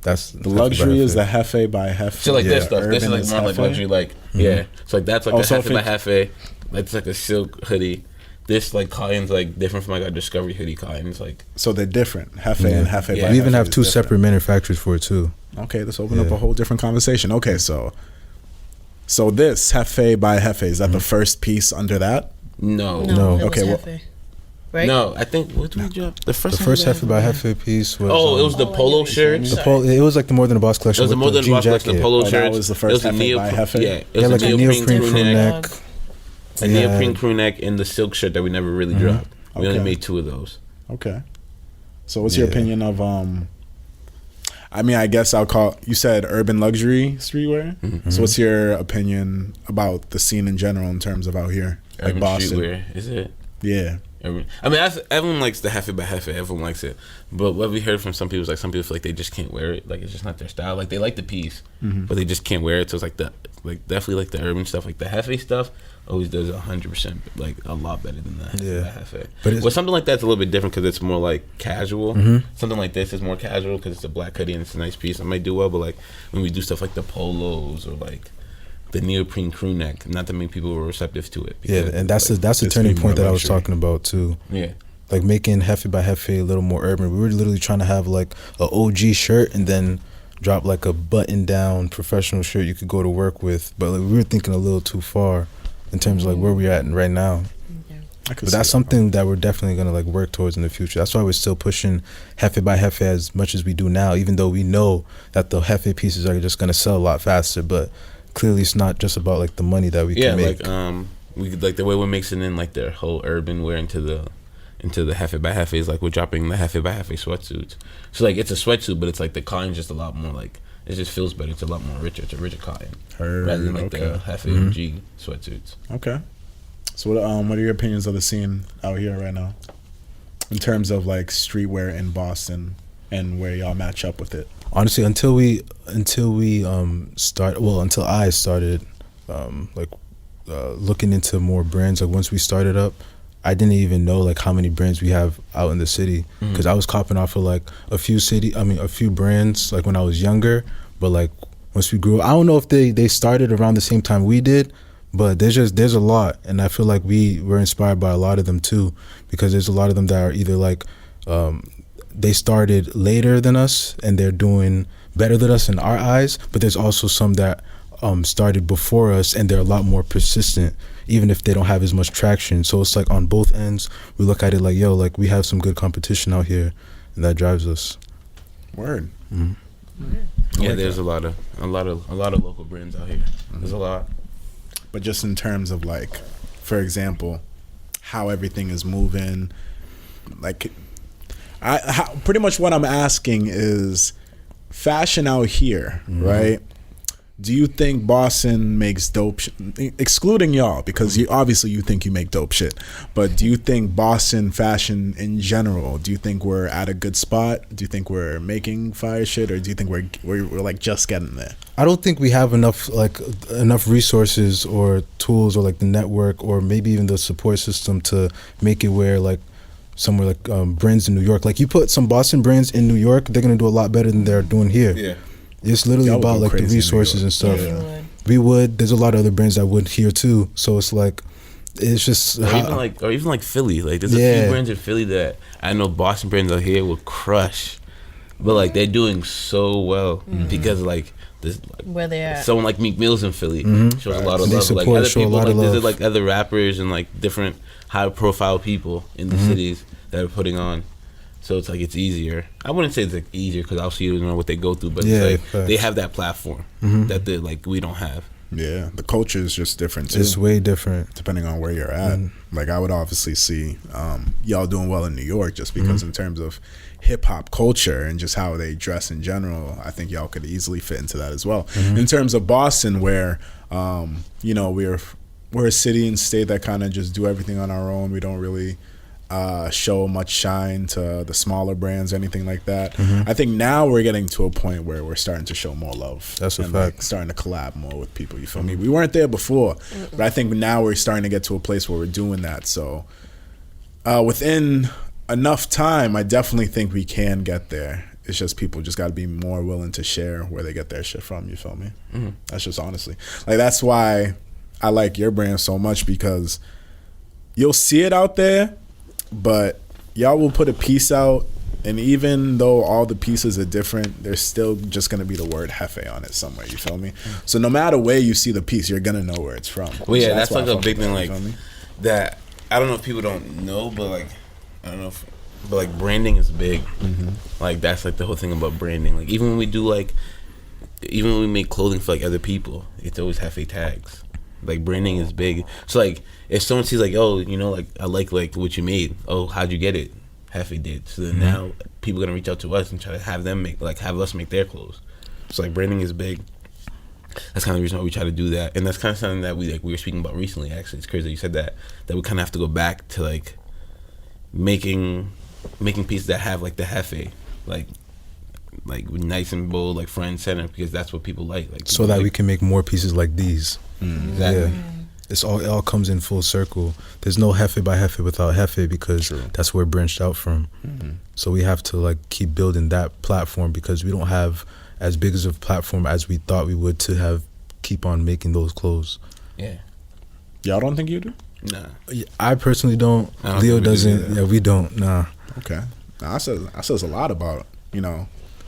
that's the luxury is the Jefe by Jefe. So like this stuff. This is like more like luxury, like So like that's like the Jefe by Jefe. That's like a silk hoodie. This like cotton's like different from like our Discovery hoodie cotton. It's like so they're different. Jefe and Jefe by Jefe. We even have 2 separate manufacturers for it too. Okay, let's open up a whole different conversation. Okay, so this Jefe by Jefe, is that the first piece under that? No. Okay, well, right? No, I think what did we drop? The first Jefe by Jefe piece was. It was the polo shirts. It was like the More Than a Boss collection. It was the More Than a Boss collection. The polo shirts. That was the first Jefe by Jefe. Yeah, it was like a neoprene crew neck. A neoprene crew neck and the silk shirt that we never really dropped. We only made 2 of those. Okay. So what's your opinion of I mean, I guess I'll call, you said urban luxury streetwear. So what's your opinion about the scene in general in terms of out here? Urban like Boston? Streetwear, is it? Yeah. urban. I mean, everyone likes the Jefe by Jefe. Everyone likes it. But what we heard from some people is like some people feel like they just can't wear it. Like it's just not their style. Like they like the piece, but they just can't wear it. So it's like definitely like the urban stuff. Like the Jefe stuff always does 100% like a lot better than the Jefe. But something like that's a little bit different because it's more like casual. Something like this is more casual because it's a black hoodie and it's a nice piece. It might do well, but like when we do stuff like the polos or like the neoprene crew neck, not that many people were receptive to it. Because, and that's the turning point that I was talking about too. Yeah. Like making Jefe by Jefe a little more urban. We were literally trying to have like a OG shirt and then drop like a button down professional shirt you could go to work with. But like, we were thinking a little too far in terms of like where we're at right now. But that's something that we're definitely gonna like work towards in the future. That's why we're still pushing Jefe by Jefe as much as we do now, even though we know that the Jefe pieces are just gonna sell a lot faster. But clearly it's not just about like the money that we can make. Like we like the way we're mixing in like their whole urban wear into the Jefe by Jefe is like we're dropping the Jefe by Jefe sweatsuits. So like it's a sweatsuit, but it's like the cotton's just a lot more like it just feels better. It's a lot more richer. It's a richer cotton rather than like the Jefe OG sweatsuits. Okay. So what are your opinions of the scene out here right now in terms of like streetwear in Boston and where y'all match up with it? Honestly, until I started looking into more brands, like once we started up, I didn't even know like how many brands we have out in the city because I was copping off of like a few brands like when I was younger, but like once we grew up, I don't know if they started around the same time we did, but there's a lot, and I feel like we were inspired by a lot of them too, because there's a lot of them that are either like they started later than us and they're doing better than us in our eyes, but there's also some that started before us and they're a lot more persistent even if they don't have as much traction. So it's like on both ends we look at it like, yo, like we have some good competition out here and that drives us. Word. Yeah, there's a lot of local brands out here. There's a lot. But just in terms of like, for example, how everything is moving, like pretty much what I'm asking is fashion out here, right? Do you think Boston makes dope shit, excluding y'all, because you think you make dope shit, but do you think Boston fashion in general, do you think we're at a good spot? Do you think we're making fire shit, or do you think we're like just getting there? I don't think we have enough resources or tools or like the network or maybe even the support system to make it where like somewhere like brands in New York, like you put some Boston brands in New York, they're gonna do a lot better than they're doing here. Yeah. It's literally about like the resources and stuff. Yeah. We would. There's a lot of other brands that would here too. So it's like, it's just or even like Philly. Like there's a few brands in Philly that I know Boston brands out here will crush, but like they're doing so well because like this where they are. Someone like Meek Mill's in Philly shows a lot of love. Like other people, like there's like other rappers and like different high profile people in the cities that are putting on. So it's like it's easier. I wouldn't say it's like easier because obviously you don't know what they go through, but it's like they have that platform that they like we don't have. Yeah, the culture is just different too. It's way different depending on where you're at. Like I would obviously see y'all doing well in New York just because in terms of hip hop culture and just how they dress in general, I think y'all could easily fit into that as well. In terms of Boston, where we're a city and state that kind of just do everything on our own. We don't really show much shine to the smaller brands or anything like that. I think now we're getting to a point where we're starting to show more love. That's a fact. Like starting to collab more with people, you feel me? We weren't there before, but I think now we're starting to get to a place where we're doing that. So within enough time, I definitely think we can get there. It's just people just got to be more willing to share where they get their shit from, you feel me? That's just honestly. Like that's why I like your brand so much, because you'll see it out there, but y'all will put a piece out, and even though all the pieces are different, there's still just going to be the word Jefe on it somewhere, you feel me? So no matter where you see the piece, you're going to know where it's from. Well, yeah, so that's like a big thing, like, that, I don't know if people don't know, but like, I don't know if, but like branding is big. Like that's like the whole thing about branding. Like even when we make clothing for like other people, it's always Jefe tags. Like branding is big. So like if someone sees like, oh, like I like what you made. Oh, how'd you get it? Jefe did. So then now people are gonna reach out to us and try to have us make their clothes. So like branding is big. That's kind of the reason why we try to do that, and that's kind of something that we were speaking about recently. Actually, it's crazy that you said that we kind of have to go back to like making pieces that have like the Jefe, like nice and bold, like front and center, because that's what people like so that we can make more pieces like these. Exactly. Yeah. It all comes in full circle. There's no Jefe by Jefe without Jefe, because that's where it branched out from. So we have to like keep building that platform, because we don't have as big as a platform as we thought we would to have keep on making those clothes. Yeah. Y'all don't think you do? Nah. I personally don't. Leo doesn't. Yeah, we don't. Nah. Okay. Nah, that says a lot about,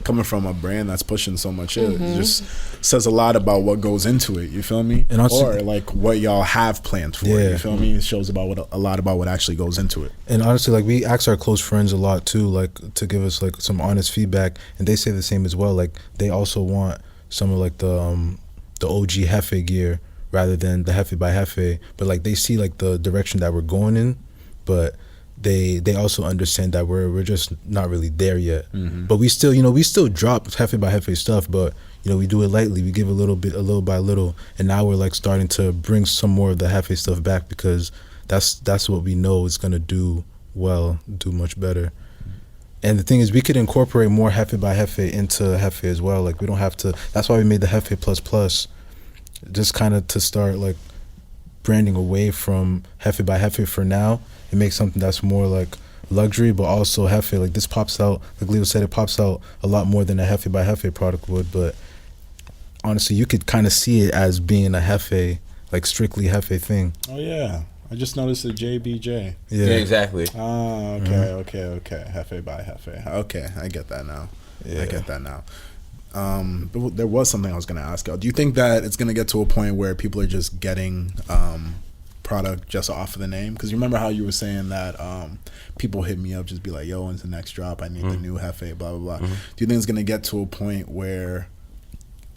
coming from a brand that's pushing so much shit. It just says a lot about what goes into it, you feel me? And also, or like what y'all have planned for it, you feel me? It shows about a lot about what actually goes into it. And honestly, like, we ask our close friends a lot too, like, to give us like some honest feedback, and they say the same as well. Like, they also want some of like the OG Jefe gear rather than the Jefe by Jefe, but like they see like the direction that we're going in, but they also understand that we're just not really there yet. But we still drop Jefe by Jefe stuff, but we do it lightly. We give a little by little, and now we're like starting to bring some more of the Jefe stuff back, because that's what we know is gonna do much better. And the thing is, we could incorporate more Jefe by Jefe into Jefe as well. Like, we don't have to. That's why we made the Jefe plus, just kind of to start like branding away from Jefe by Jefe for now, and make something that's more like luxury, but also Jefe. Like, this pops out, like Leo said, it pops out a lot more than a Jefe by Jefe product would. But honestly, you could kind of see it as being a Jefe, like strictly Jefe thing. Oh yeah, I just noticed the JBJ. Yeah, exactly. Oh, okay. Jefe by Jefe. Okay, I get that now. I get that now. But there was something I was going to ask y'all. Do you think that it's going to get to a point where people are just getting product just off of the name? Because you remember how you were saying that people hit me up, just be like, yo, when's the next drop? I need the new Jefe, blah, blah, blah. Do you think it's going to get to a point where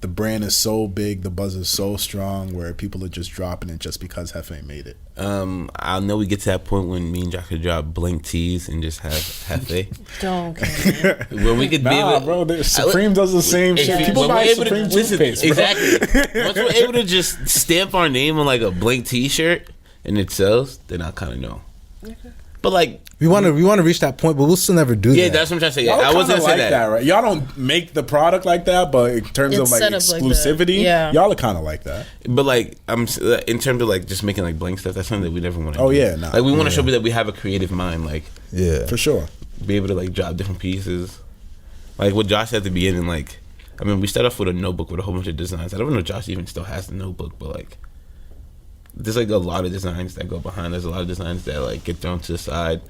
the brand is so big, the buzz is so strong, where people are just dropping it just because Jefe made it? I know we get to that point when me and Jack could drop blank tees and just have Jefe. Don't. When we could be able, bro, Supreme does the same shit. People buy Supreme toothpaste, bro. Exactly. Once we're able to just stamp our name on like a blank T-shirt and it sells, then I kind of know. Okay. But like, we want to reach that point, but we'll still never do that. Yeah, that's what I'm trying to say. Yeah, I wasn't gonna say that. Right? Y'all don't make the product like that, but in terms of like exclusivity, y'all are kind of like that. But like, in terms of like just making like blank stuff, that's something that we never want to do. Oh yeah, nah. Like, we want to show people that we have a creative mind. Like, yeah, for sure. Be able to like drop different pieces. Like what Josh said at the beginning. Like, I mean, we start off with a notebook with a whole bunch of designs. I don't know if Josh even still has the notebook, but like, there's like a lot of designs that go behind. There's a lot of designs that like get thrown to the side.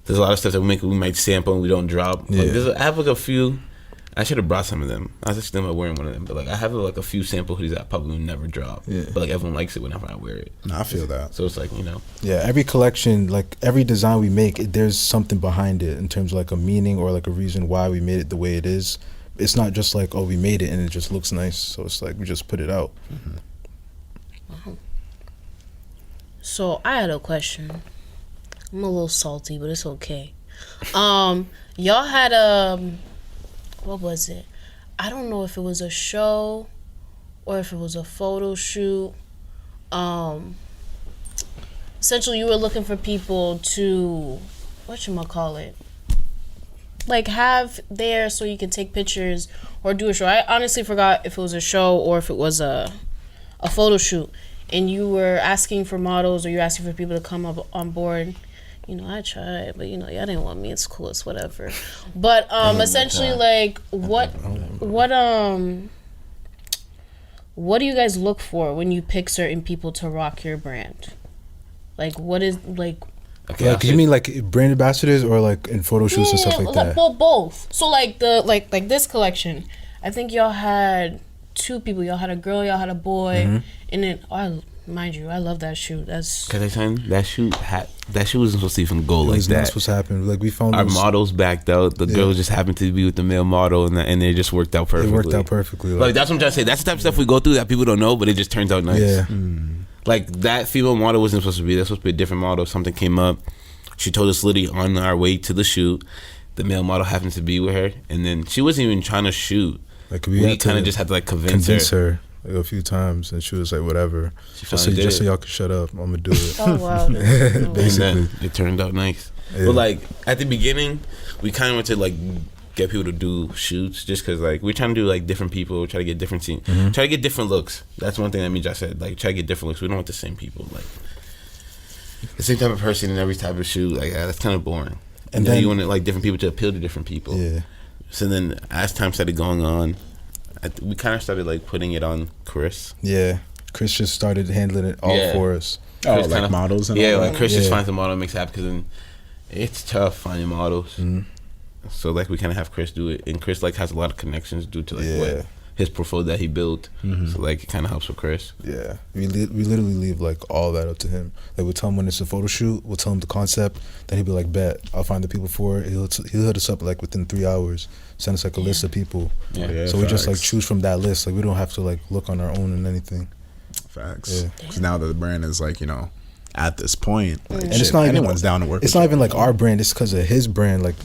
There's a lot of stuff that we might sample and we don't drop. Yeah. Like, I have like a few. I should have brought some of them. I was just thinking about wearing one of them, but like I have like a few sample hoodies that I probably would never drop. Yeah. But like everyone likes it whenever I wear it. No, I feel that. So it's like, Yeah, every collection, like every design we make, there's something behind it in terms of like a meaning or like a reason why we made it the way it is. It's not just like, oh, we made it and it just looks nice. So it's like we just put it out. So I had a question. I'm a little salty, but it's okay. Y'all had what was it? I don't know if it was a show or if it was a photo shoot. Essentially, you were looking for people to, whatchamacallit, like have there so you can take pictures or do a show. I honestly forgot if it was a show or if it was a photo shoot. And you were asking for models, or you were asking for people to come up on board. I tried, but y'all didn't want me. It's cool, it's whatever. But essentially, like, what do you guys look for when you pick certain people to rock your brand? Like, what is like? Okay, you mean like brand ambassadors or like in photo shoots and stuff like that? Well, both. So like like this collection, I think y'all had 2 people. Y'all had a girl, y'all had a boy, and then mind you, I love that shoot. That's because I saying that shoot wasn't supposed to even go like that. It was not supposed to happen. Like, we found our models backed out. The girl just happened to be with the male model, and it just worked out perfectly. It worked out perfectly. Like that's what I'm trying to say. That's the type of stuff we go through that people don't know, but it just turns out nice. Yeah. Like that female model wasn't supposed to be. That's supposed to be a different model. Something came up. She told us literally on our way to the shoot. The male model happened to be with her, and then she wasn't even trying to shoot. Like, we kind of just had to like convince her. Like, a few times, and she was like, whatever. Just so y'all can shut up, I'm gonna do it. Oh wow. Basically, it turned out nice. But like at the beginning, we kind of went to like get people to do shoots just because like we're trying to do like different people, try to get different scenes, try to get different looks. That's one thing that Mitch said. Like try to get different looks. We don't want the same people. Like the same type of person in every type of shoot. Like that's kind of boring. And then you want like different people to appeal to different people. Yeah. So then as time started going on, we kind of started like putting it on Chris. Yeah. Chris just started handling it all for us. Chris like models and all that? Like Chris just finds the model and makes it happen because then it's tough finding models. So like we kind of have Chris do it, and Chris like has a lot of connections due to like what his portfolio that he built. So like it kind of helps with Chris. Yeah, we literally leave like all that up to him. Like we'll tell him when it's a photo shoot, we'll tell him the concept, then he'll be like, bet, I'll find the people for it. He'll hit us up like within 3 hours, send us like a list of people. So we just like choose from that list. Like we don't have to like look on our own and anything. Facts. Because now that the brand is like, you know, at this point, like, and it's not anyone's down to work. It's not even like our brand. It's because of his brand. Like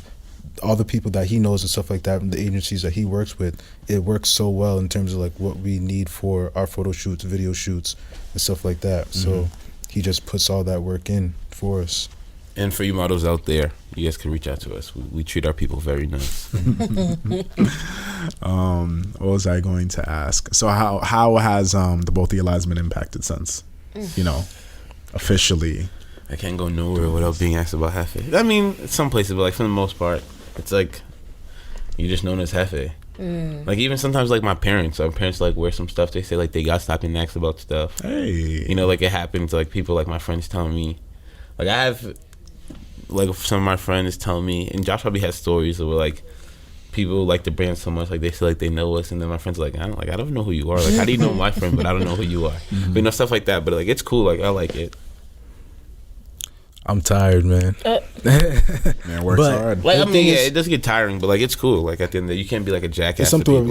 all the people that he knows and stuff like that, and the agencies that he works with, it works so well in terms of like what we need for our photo shoots, video shoots, and stuff like that. So he just puts all that work in for us. And for you models out there, you guys can reach out to us. We treat our people very nice. What was I going to ask? So how has the both of your lives been impacted since, you know, officially? I can't go nowhere without being asked about Jefe. I mean, some places, but like for the most part, it's like you're just known as Jefe. Like even sometimes like our parents like wear some stuff. They say like they got stopped and asked about stuff. Hey, you know, like it happens. Like people like my friends telling me, like I have like some of my friends telling me, and Josh probably has stories of where like people like the brand so much, like they feel like they know us, and then my friends are like I don't know who you are. Like how do you know my friend, but I don't know who you are? But you know, stuff like that. But like it's cool. Like I like it. I'm tired, man. Man, works hard. Like I mean, it does get tiring, but like it's cool. Like at the end of the day, you can't be like a jackass. It's something,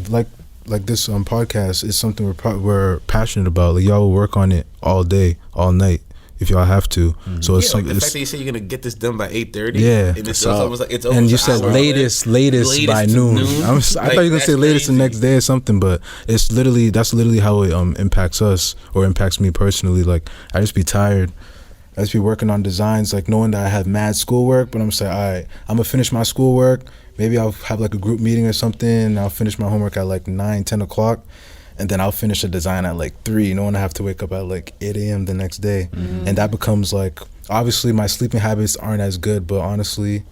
like this podcast is something we're passionate about. Like y'all will work on it all day, all night, if y'all have to. So it's like the fact that you say you're gonna get this done by 8:30. Yeah, and it's almost like it's over. And you said latest by noon. I thought you were gonna say latest the next day or something, but it's literally that's how it impacts us or impacts me personally. Like I just be tired. I just be working on designs, like knowing that I have mad schoolwork, but I'm saying, all right, I'm gonna finish my schoolwork. Maybe I'll have like a group meeting or something, and I'll finish my homework at like 9, 10 o'clock, and then I'll finish a design at like 3. Knowing I have to wake up at like 8 a.m. the next day. And that becomes like, obviously my sleeping habits aren't as good, but honestly,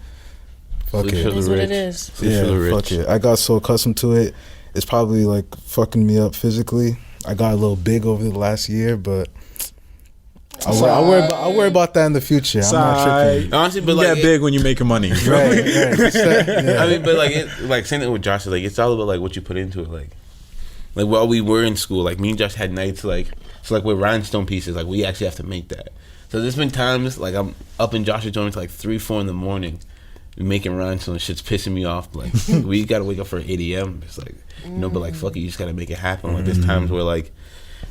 fuck it. It is what it is. Yeah, fuck it. I got so accustomed to it. It's probably like fucking me up physically. I got a little big over the last year, but I'll worry about that in the future. I'm not tripping. Honestly, but you like get big when you're making money. Right. Yeah. I mean, but like same thing with Josh. Like it's all about like what you put into it. Like while we were in school, like me and Josh had nights like with rhinestone pieces. Like we actually have to make that. So there's been times like I'm up in Josh's dorm to like 3, 4 in the morning, making rhinestone. Shit's pissing me off. Like we gotta wake up for 8 a.m. It's like but like fuck it, you just gotta make it happen. Like there's times where like.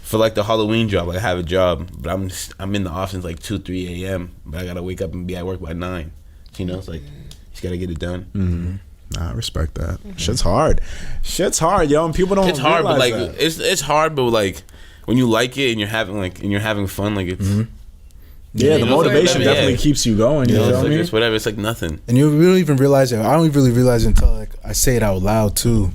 For like the Halloween job, like I have a job, but I'm in the office like 2, 3 a.m. But I gotta wake up and be at work by 9. You know, it's like you just gotta get it done. Nah, I respect that. Shit's hard, yo, and people don't. It's hard, but like that. it's hard, but like when you like it and you're having fun, like it's. Yeah, the motivation definitely keeps you going. You know what I mean? It's whatever. It's like nothing. And you don't even realize it. I don't really realize it until like I say it out loud too.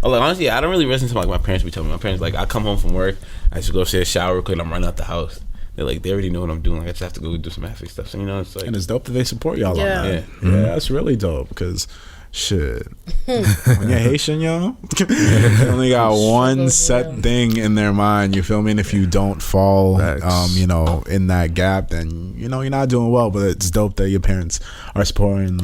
Oh, like honestly, I don't really listen to like my parents be telling me. My parents like I come home from work, I just go take a shower real quick, and I'm running out the house. They're like they already know what I'm doing. Like I just have to go do some halfway stuff. So you know, it's like and it's dope that they support y'all on that. Yeah, that's really dope because. Shit. When you're Haitian, yo, you only got one set thing in their mind, you feel me? And if you don't fall you know, in that gap, then you know you're not doing well. But it's dope that your parents are supporting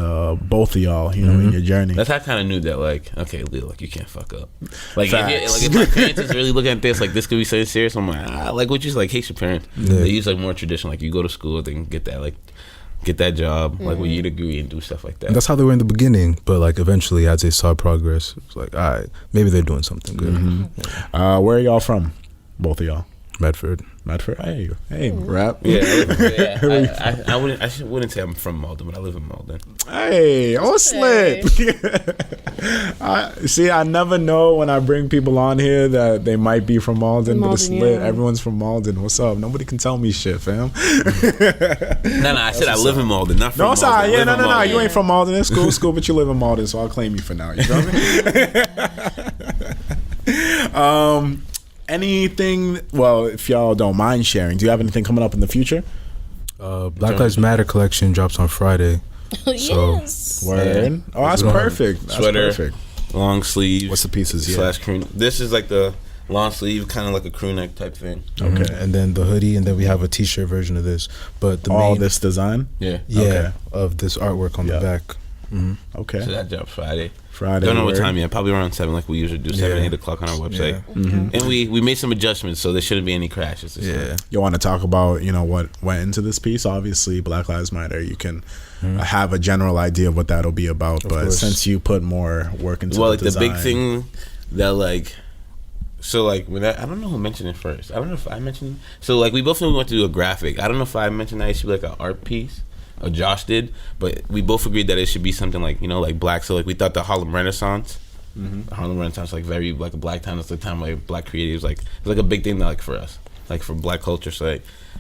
both of y'all, you know, in your journey. That's how I kind of knew that, like, okay, Lil, like you can't fuck up. Like if my parents is really looking at this, like this could be so serious, I'm like, like what you like Haitian parents. They use like more traditional, like you go to school, they can get that job, like with your degree and do stuff like that. And that's how they were in the beginning, but like eventually as they saw progress, it's like, all right, maybe they're doing something good. Where are y'all from? Both of y'all? Medford. Hey, rap. Yeah, I wouldn't say I'm from Malden, but I live in Malden. Hey, slit. I never know when I bring people on here that they might be from Malden, but it's lit. Yeah. Everyone's from Malden. What's up? Nobody can tell me shit, fam. No, I said I live in Malden, not from Malden. Sorry. Yeah, no. You ain't from Malden. It's cool, but you live in Malden, so I'll claim you for now. You feel me? Anything, well, if y'all don't mind sharing, do you have anything coming up in the future? Black Lives Matter collection drops on Friday. Yes. Word. Oh, that's perfect. Sweater, long sleeve. What's the pieces? / crew. This is like the long sleeve, kind of like a crew neck type thing. Okay. And then the hoodie, and then we have a t-shirt version of this. But the main, this design? Yeah. Okay. Of this artwork on the back. Mm-hmm. Okay. So that drops Friday. Don't know what time yet. Probably around 7, like we usually do. 7, 8 o'clock on our website. Yeah. Mm-hmm. And we made some adjustments, so there shouldn't be any crashes. Yeah. You want to talk about what went into this piece? Obviously, Black Lives Matter. You can have a general idea of what that'll be about, but since you put more work into the design, the big thing that so when I don't know who mentioned it first. I don't know if I mentioned. So we both knew we wanted to do a graphic. I don't know if I mentioned that it should be like an art piece. Or Josh did, but we both agreed that it should be something like black. So we thought the Harlem Renaissance, the Harlem Renaissance, very like a black time. It's the time black creatives it's like a big thing for us, for black culture. So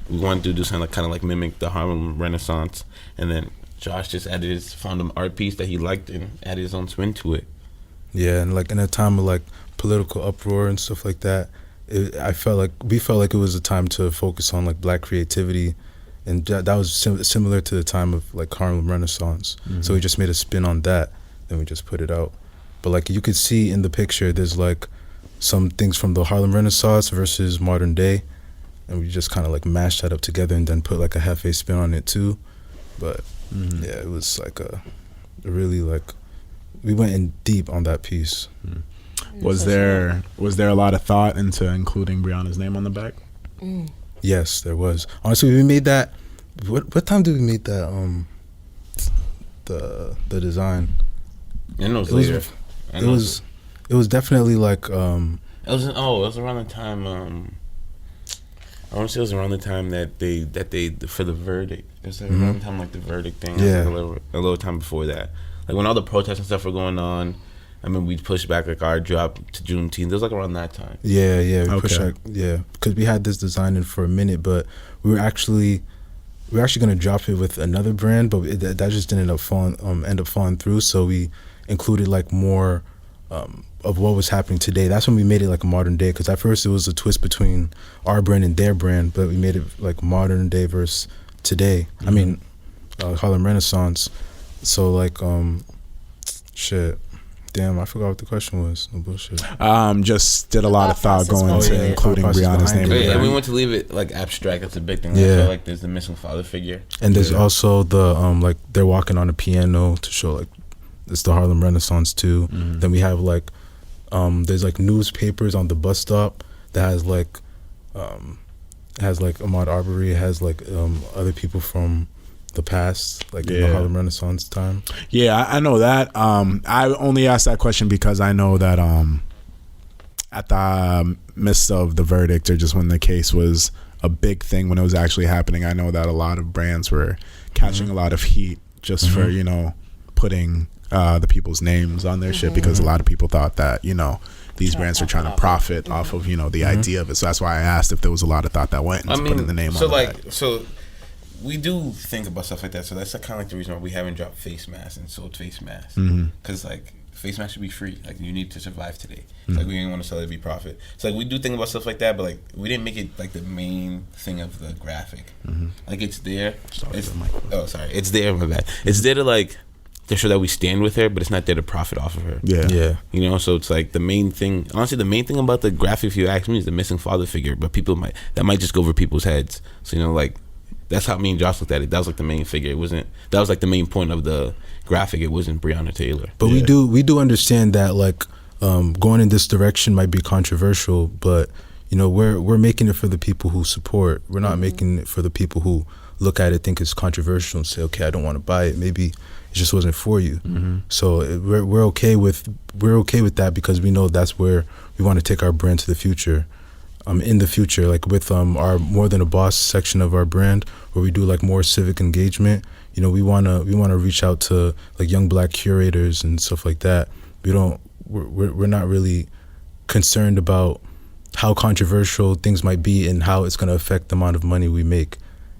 we wanted to do something kind of mimic the Harlem Renaissance, and then Josh just found an art piece that he liked and added his own spin to it. Yeah, and in a time of political uproar and stuff like that, we felt like it was a time to focus on black creativity. And that was similar to the time of Harlem Renaissance. Mm-hmm. So we just made a spin on that, and we just put it out. But you could see in the picture, there's some things from the Harlem Renaissance versus modern day, and we just kind of mashed that up together and then put a Jefe spin on it too. But yeah, it was a really we went in deep on that piece. Mm. Was there a lot of thought into including Brianna's name on the back? Mm. Yes, there was. Honestly, we made that. What time did we make that? The design. It was It was definitely It was around the time. I want to say it was around the time that they for the verdict. It was around the time the verdict thing. Yeah. A little time before that, when all the protests and stuff were going on. I mean, we pushed back our drop to Juneteenth. It was around that time. Yeah. We pushed because we had this design in for a minute, but we were actually gonna drop it with another brand, but that just didn't end up falling through. So we included more of what was happening today. That's when we made it a modern day. Because at first it was a twist between our brand and their brand, but we made it modern day versus today. Mm-hmm. I mean, Harlem Renaissance. So shit. Damn, I forgot what the question was. No bullshit. Just did a lot of thought going into including Brianna's name. Yeah, and we want to leave it abstract. That's a big thing. Yeah. I feel there's the missing father figure. And there's also the they're walking on a piano to show it's the Harlem Renaissance too. Mm-hmm. Then we have there's newspapers on the bus stop that has Ahmaud Arbery. It has other people from the past, in the Harlem Renaissance time. Yeah, I know that. I only asked that question because I know that at the midst of the verdict, or just when the case was a big thing, when it was actually happening, I know that a lot of brands were catching a lot of heat just for putting the people's names on their shit, because a lot of people thought that these brands were trying to profit off of the idea of it. So that's why I asked if there was a lot of thought that went into putting the name on it. So we do think about stuff like that, so that's kind of the reason why we haven't dropped face masks and sold face masks, because face masks should be free. You need to survive today. We didn't want to sell it to be profit. So we do think about stuff like that, but we didn't make it the main thing of the graphic. It's there. It's there. My bad. It's there to show that we stand with her, but it's not there to profit off of her. Yeah. So it's the main thing. Honestly, the main thing about the graphic, if you ask me, is the missing father figure. But that might just go over people's heads. So that's how me and Josh looked at it. That was the main figure. It wasn't. That was the main point of the graphic. It wasn't Breonna Taylor. But we do understand that going in this direction might be controversial. But we're making it for the people who support. We're not making it for the people who look at it, think it's controversial, and say, okay, I don't want to buy it. Maybe it just wasn't for you. So we're okay with that, because we know that's where we want to take our brand to the future. in the future, like with our More Than a Boss section of our brand, where we do like more civic engagement. You know, we wanna reach out to like young Black curators and stuff like that. We're not really concerned about how controversial things might be and how it's gonna affect the amount of money we make.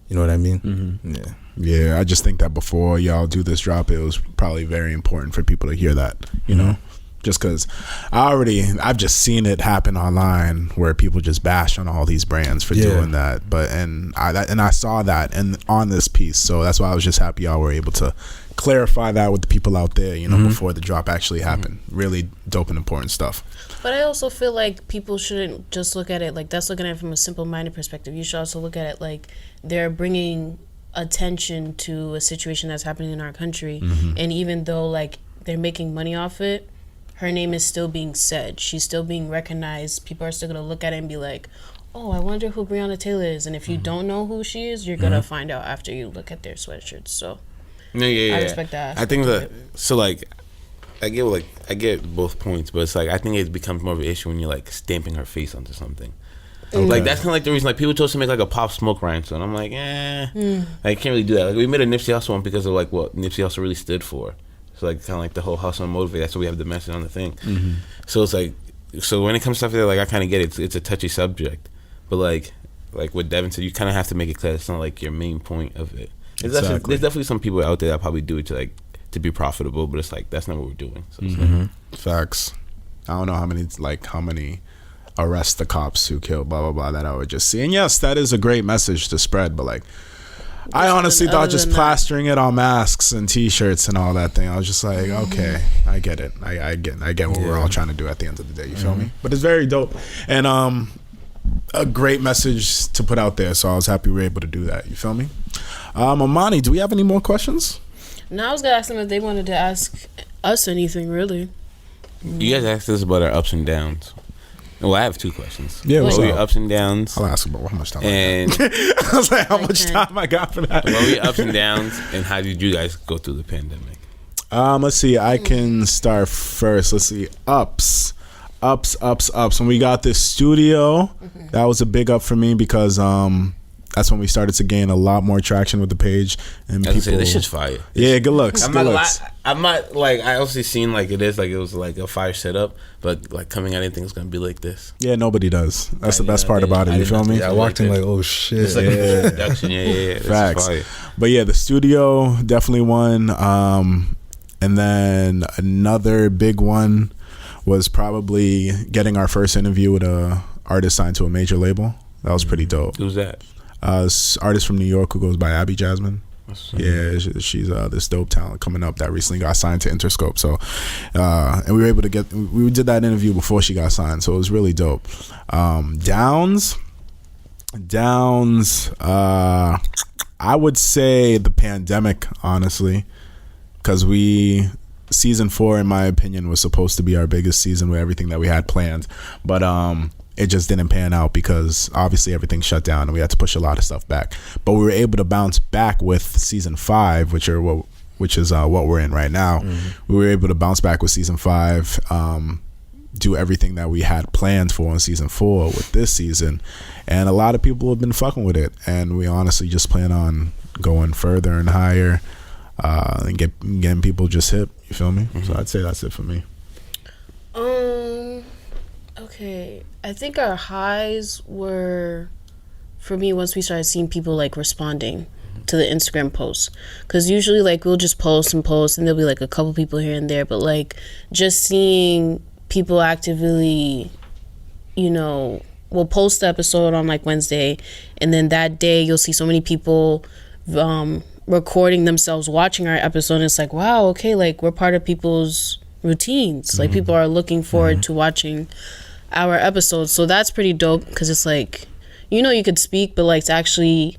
You know what I mean? Mm-hmm. Yeah, I just think that before y'all do this drop, it was probably very important for people to hear that, you know? Just because I've just seen it happen online where people just bash on all these brands for doing that. And I saw that on this piece. So that's why I was just happy y'all were able to clarify that with the people out there, you know, before the drop actually happened. Really dope and important stuff. But I also feel like people shouldn't just look at it like that's looking at it from a simple-minded perspective. You should also look at it like they're bringing attention to a situation that's happening in our country. And even though like they're making money off it, her name is still being said. She's still being recognized. People are still going to look at it and be like, oh, I wonder who Breonna Taylor is. And if you don't know who she is, you're going to find out after you look at their sweatshirts. So I respect that. I think that, so like, I get both points, but it's like, I think it becomes more of an issue when you're like stamping her face onto something. Like that's kind of like the reason like people chose to make like a Pop Smoke rhinestone. I'm like, I can't really do that. Like we made a Nipsey Hussle one because of like what Nipsey Hussle really stood for. So like kind of like the whole hustle and motivate. That's why we have the message on the thing. So it's like, so when it comes to stuff like that, like I kind of get it. It's a touchy subject, but like what Devin said, you kind of have to make it clear it's not like your main point of it. There's definitely some people out there that probably do it to be profitable, but it's like that's not what we're doing. So it's like, Facts. I don't know how many arrest the cops who killed blah blah blah that I would just see. And yes, that is a great message to spread, but like I honestly thought just plastering it on masks and t-shirts and all that thing, I was just like, okay, I get it. I get what we're all trying to do at the end of the day, you feel me? But it's very dope and a great message to put out there, so I was happy we were able to do that, you feel me? Imani, do we have any more questions? No, I was gonna ask them if they wanted to ask us anything, really. You guys asked us about our ups and downs. Well, I have two questions. Yeah, what were your ups and downs? I'll ask about how much time I got. I was like, how much time I got for that? What were your ups and downs, and how did you guys go through the pandemic? Let's see. I can start first. Let's see. Ups. When we got this studio, that was a big up for me because that's when we started to gain a lot more traction with the page and people. Say, this shit's fire. Yeah, good looks. I'm not like I also seen like it is like it was like a fire setup, but like coming, I didn't think it was gonna be like this. Yeah, nobody does. That's the best part about it. You feel me? Yeah, I walked in like, oh shit. It's like a production. Yeah. Facts. But yeah, the studio definitely one. And then another big one was probably getting our first interview with a artist signed to a major label. That was pretty dope. Who's that? Artist from New York who goes by Abby Jasmine. Yeah, she's this dope talent coming up that recently got signed to Interscope. So, and we were able to we did that interview before she got signed, so it was really dope. Downs. I would say the pandemic, honestly, because season 4, in my opinion, was supposed to be our biggest season with everything that we had planned, but it just didn't pan out because obviously everything shut down and we had to push a lot of stuff back. But we were able to bounce back with season 5, which is what we're in right now. We were able to bounce back with season 5, do everything that we had planned for in season 4 with this season, and a lot of people have been fucking with it, and we honestly just plan on going further and higher and getting people just hip, you feel me? So I'd say that's it for me. Okay, I think our highs were, for me, once we started seeing people like responding to the Instagram posts, because usually like we'll just post and there'll be like a couple people here and there, but like just seeing people actively, we'll post the episode on like Wednesday, and then that day you'll see so many people recording themselves watching our episode, and it's like, wow, okay, like we're part of people's routines. Like people are looking forward to watching our episodes, so that's pretty dope, because it's like, you could speak, but like to actually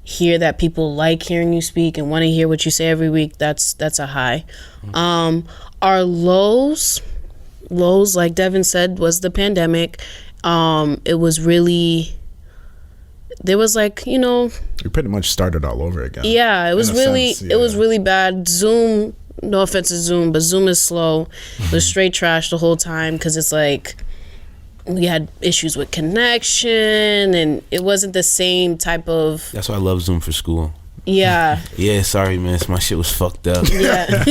hear that people like hearing you speak and want to hear what you say every week, that's a high. Our lows, like Devin said, was the pandemic. It was really, there was like, we pretty much started all over again. Yeah, it was really bad. Zoom, no offense to Zoom, but Zoom is slow. It was straight trash the whole time, because it's like, we had issues with connection, and it wasn't the same type of. That's why I love Zoom for school. Yeah. Yeah, sorry, miss. My shit was fucked up. Yeah.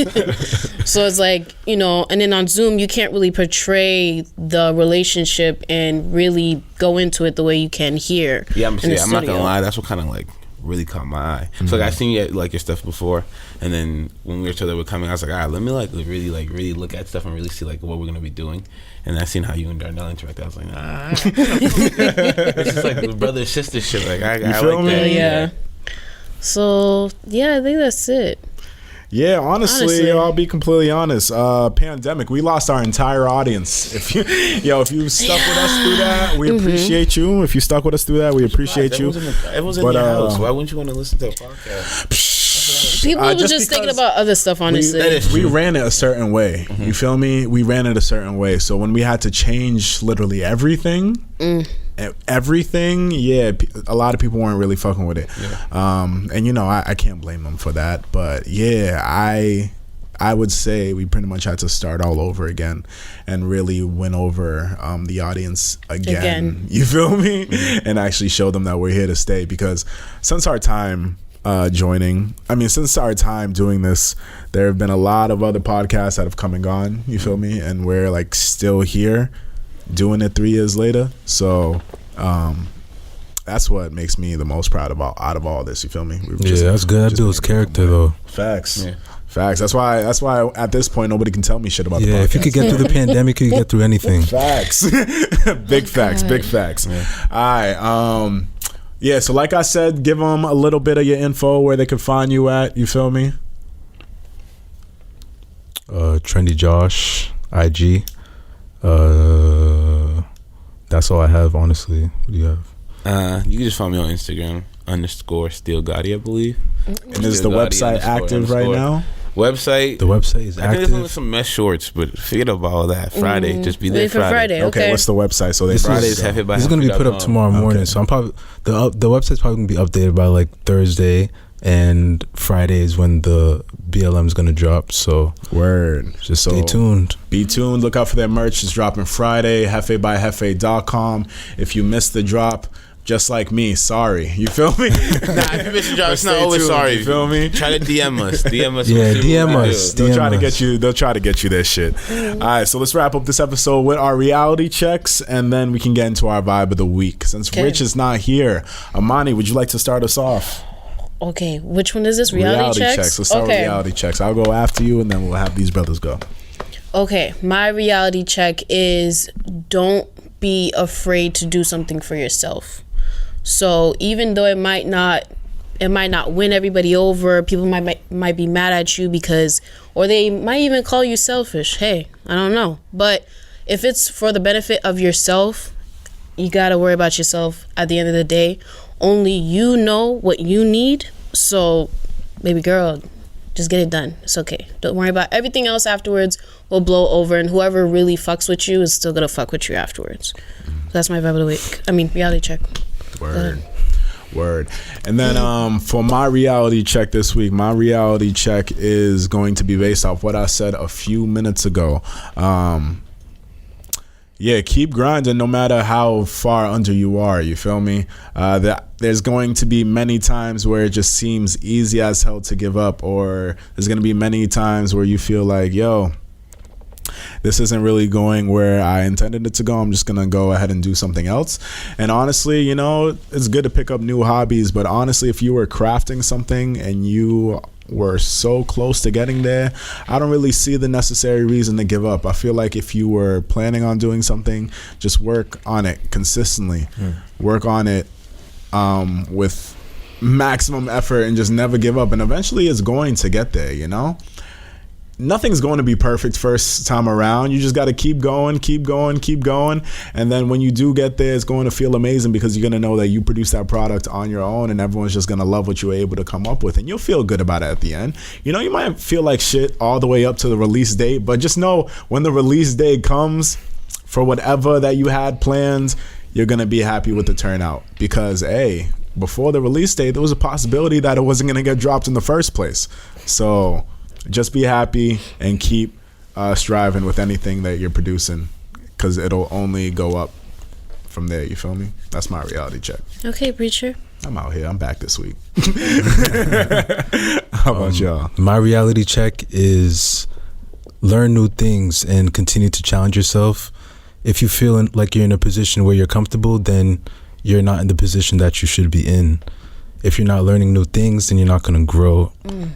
So it's like, and then on Zoom, you can't really portray the relationship and really go into it the way you can here. Yeah, I'm not gonna lie. That's what kind of like really caught my eye. Mm-hmm. So like I seen you like your stuff before, and then when we were told they were coming, I was like, all right, let me really look at stuff and really see like what we're gonna be doing. And I seen how you and Darnell interact. I was like, it's just like the brother sister shit. Like I like me? that. Yeah. So yeah, I think that's it. Yeah, honestly, I'll be completely honest. Pandemic, we lost our entire audience. If you stuck with us through that, we appreciate you. If you stuck with us through that, we appreciate you. Everyone's in your house. Why wouldn't you want to listen to a podcast? People were just thinking about other stuff, honestly. We ran it a certain way. You feel me? We ran it a certain way. So when we had to change literally everything, a lot of people weren't really fucking with it. And I can't blame them for that. But yeah, I would say we pretty much had to start all over again and really win over the audience again. You feel me? And actually show them that we're here to stay, because since our time since our time doing this, there have been a lot of other podcasts that have come and gone, you feel me? And we're like still here doing it 3 years later. So that's what makes me the most proud out of all this, you feel me? That's good. That builds character though. Facts. That's why at this point nobody can tell me shit about the podcast. If you could get through the pandemic, you could get through anything. Facts. Big facts. All right. So like I said, give them a little bit of your info where they can find you at, you feel me? Trendy Josh, IG. That's all I have, honestly. What do you have? You can just find me on Instagram _Steel Gotti, I believe. And is the website active right now? The website is active. I think there's only some mesh shorts, but forget about all that. Friday, just be there Friday. Okay, what's the website? So Fridays have it by. This is gonna be put up tomorrow morning, so I'm probably the website's probably gonna be updated by like Thursday, and Friday is when the BLM is gonna drop. So just stay tuned. Be tuned. Look out for their merch. It's dropping Friday. JefeByJefe.com. If you missed the drop, just like me, sorry. You feel me? If you miss the drop, it's not always sorry. You feel me? Try to DM us. Yeah, DM us. They'll try to get you this shit. All right, so let's wrap up this episode with our reality checks, and then we can get into our vibe of the week. Since Rich is not here, Imani, would you like to start us off? Okay, which one is this? Reality checks? Let's start with reality checks. I'll go after you, and then we'll have these brothers go. Okay, my reality check is don't be afraid to do something for yourself. So even though it might not win everybody over, people might be mad at you or they might even call you selfish. Hey, I don't know. But if it's for the benefit of yourself, you got to worry about yourself at the end of the day. Only you know what you need. So, baby girl, just get it done. It's okay. Don't worry about everything else afterwards. Will blow over, and whoever really fucks with you is still gonna fuck with you afterwards. That's my vibe of the week. Reality check. Word. And then for my reality check this week, my reality check is going to be based off what I said a few minutes ago. Keep grinding no matter how far under you are, you feel me? There's going to be many times where it just seems easy as hell to give up, or there's going to be many times where you feel like, this isn't really going where I intended it to go. I'm just going to go ahead and do something else. And honestly, it's good to pick up new hobbies, but honestly, if you were crafting something and you were so close to getting there, I don't really see the necessary reason to give up. I feel like if you were planning on doing something, just work on it consistently. Work on it with maximum effort and just never give up. And eventually it's going to get there, Nothing's going to be perfect first time around. You just got to keep going. And then when you do get there, it's going to feel amazing because you're going to know that you produced that product on your own and everyone's just going to love what you were able to come up with. And you'll feel good about it at the end. You might feel like shit all the way up to the release date, but just know when the release date comes for whatever that you had planned, you're going to be happy with the turnout because, before the release date, there was a possibility that it wasn't going to get dropped in the first place. So just be happy and keep striving with anything that you're producing because it'll only go up from there. You feel me? That's my reality check. Okay, preacher. I'm out here. I'm back this week. How about y'all? My reality check is learn new things and continue to challenge yourself. If you feel like you're in a position where you're comfortable, then you're not in the position that you should be in. If you're not learning new things, then you're not going to grow.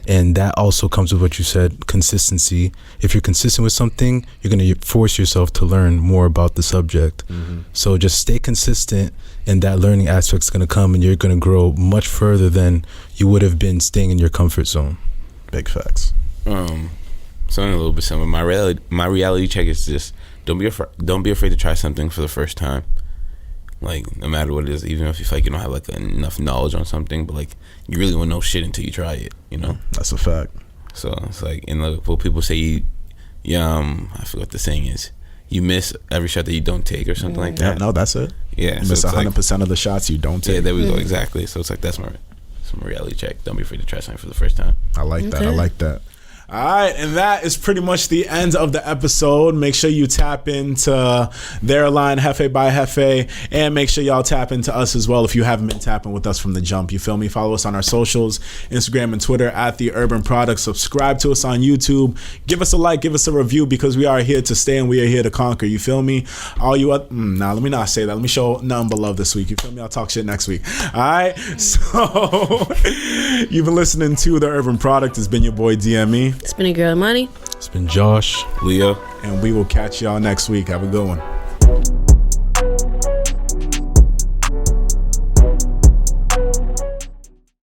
And that also comes with what you said, consistency. If you're consistent with something, you're going to force yourself to learn more about the subject. So just stay consistent, and that learning aspect's going to come, and you're going to grow much further than you would have been staying in your comfort zone. Big facts. Something a little bit similar. My reality check is just don't be afraid to try something for the first time. Like, no matter what it is, even if you feel like you don't have like enough knowledge on something, but like you really won't know shit until you try it, you know? That's a fact. So it's like, and like what people say, I forgot what the saying is. You miss every shot that you don't take, or something like that. Yeah, no, that's it. Yeah, you miss 100% of the shots you don't take. Yeah, there we go. Exactly. So it's like that's my reality check. Don't be afraid to try something for the first time. I like that. I like that. All right, and that is pretty much the end of the episode. Make sure you tap into their line, Jefe by Jefe, and make sure y'all tap into us as well if you haven't been tapping with us from the jump. You feel me? Follow us on our socials, Instagram and Twitter at The Urban Product. Subscribe to us on YouTube. Give us a like, give us a review, because we are here to stay and we are here to conquer. You feel me? All you let me not say that. Let me show nothing but love this week. You feel me? I'll talk shit next week. All right? So you've been listening to The Urban Product. It's been your boy DME. It's been a girl, Imani. It's been Josh, Leo, and we will catch y'all next week. Have a good one.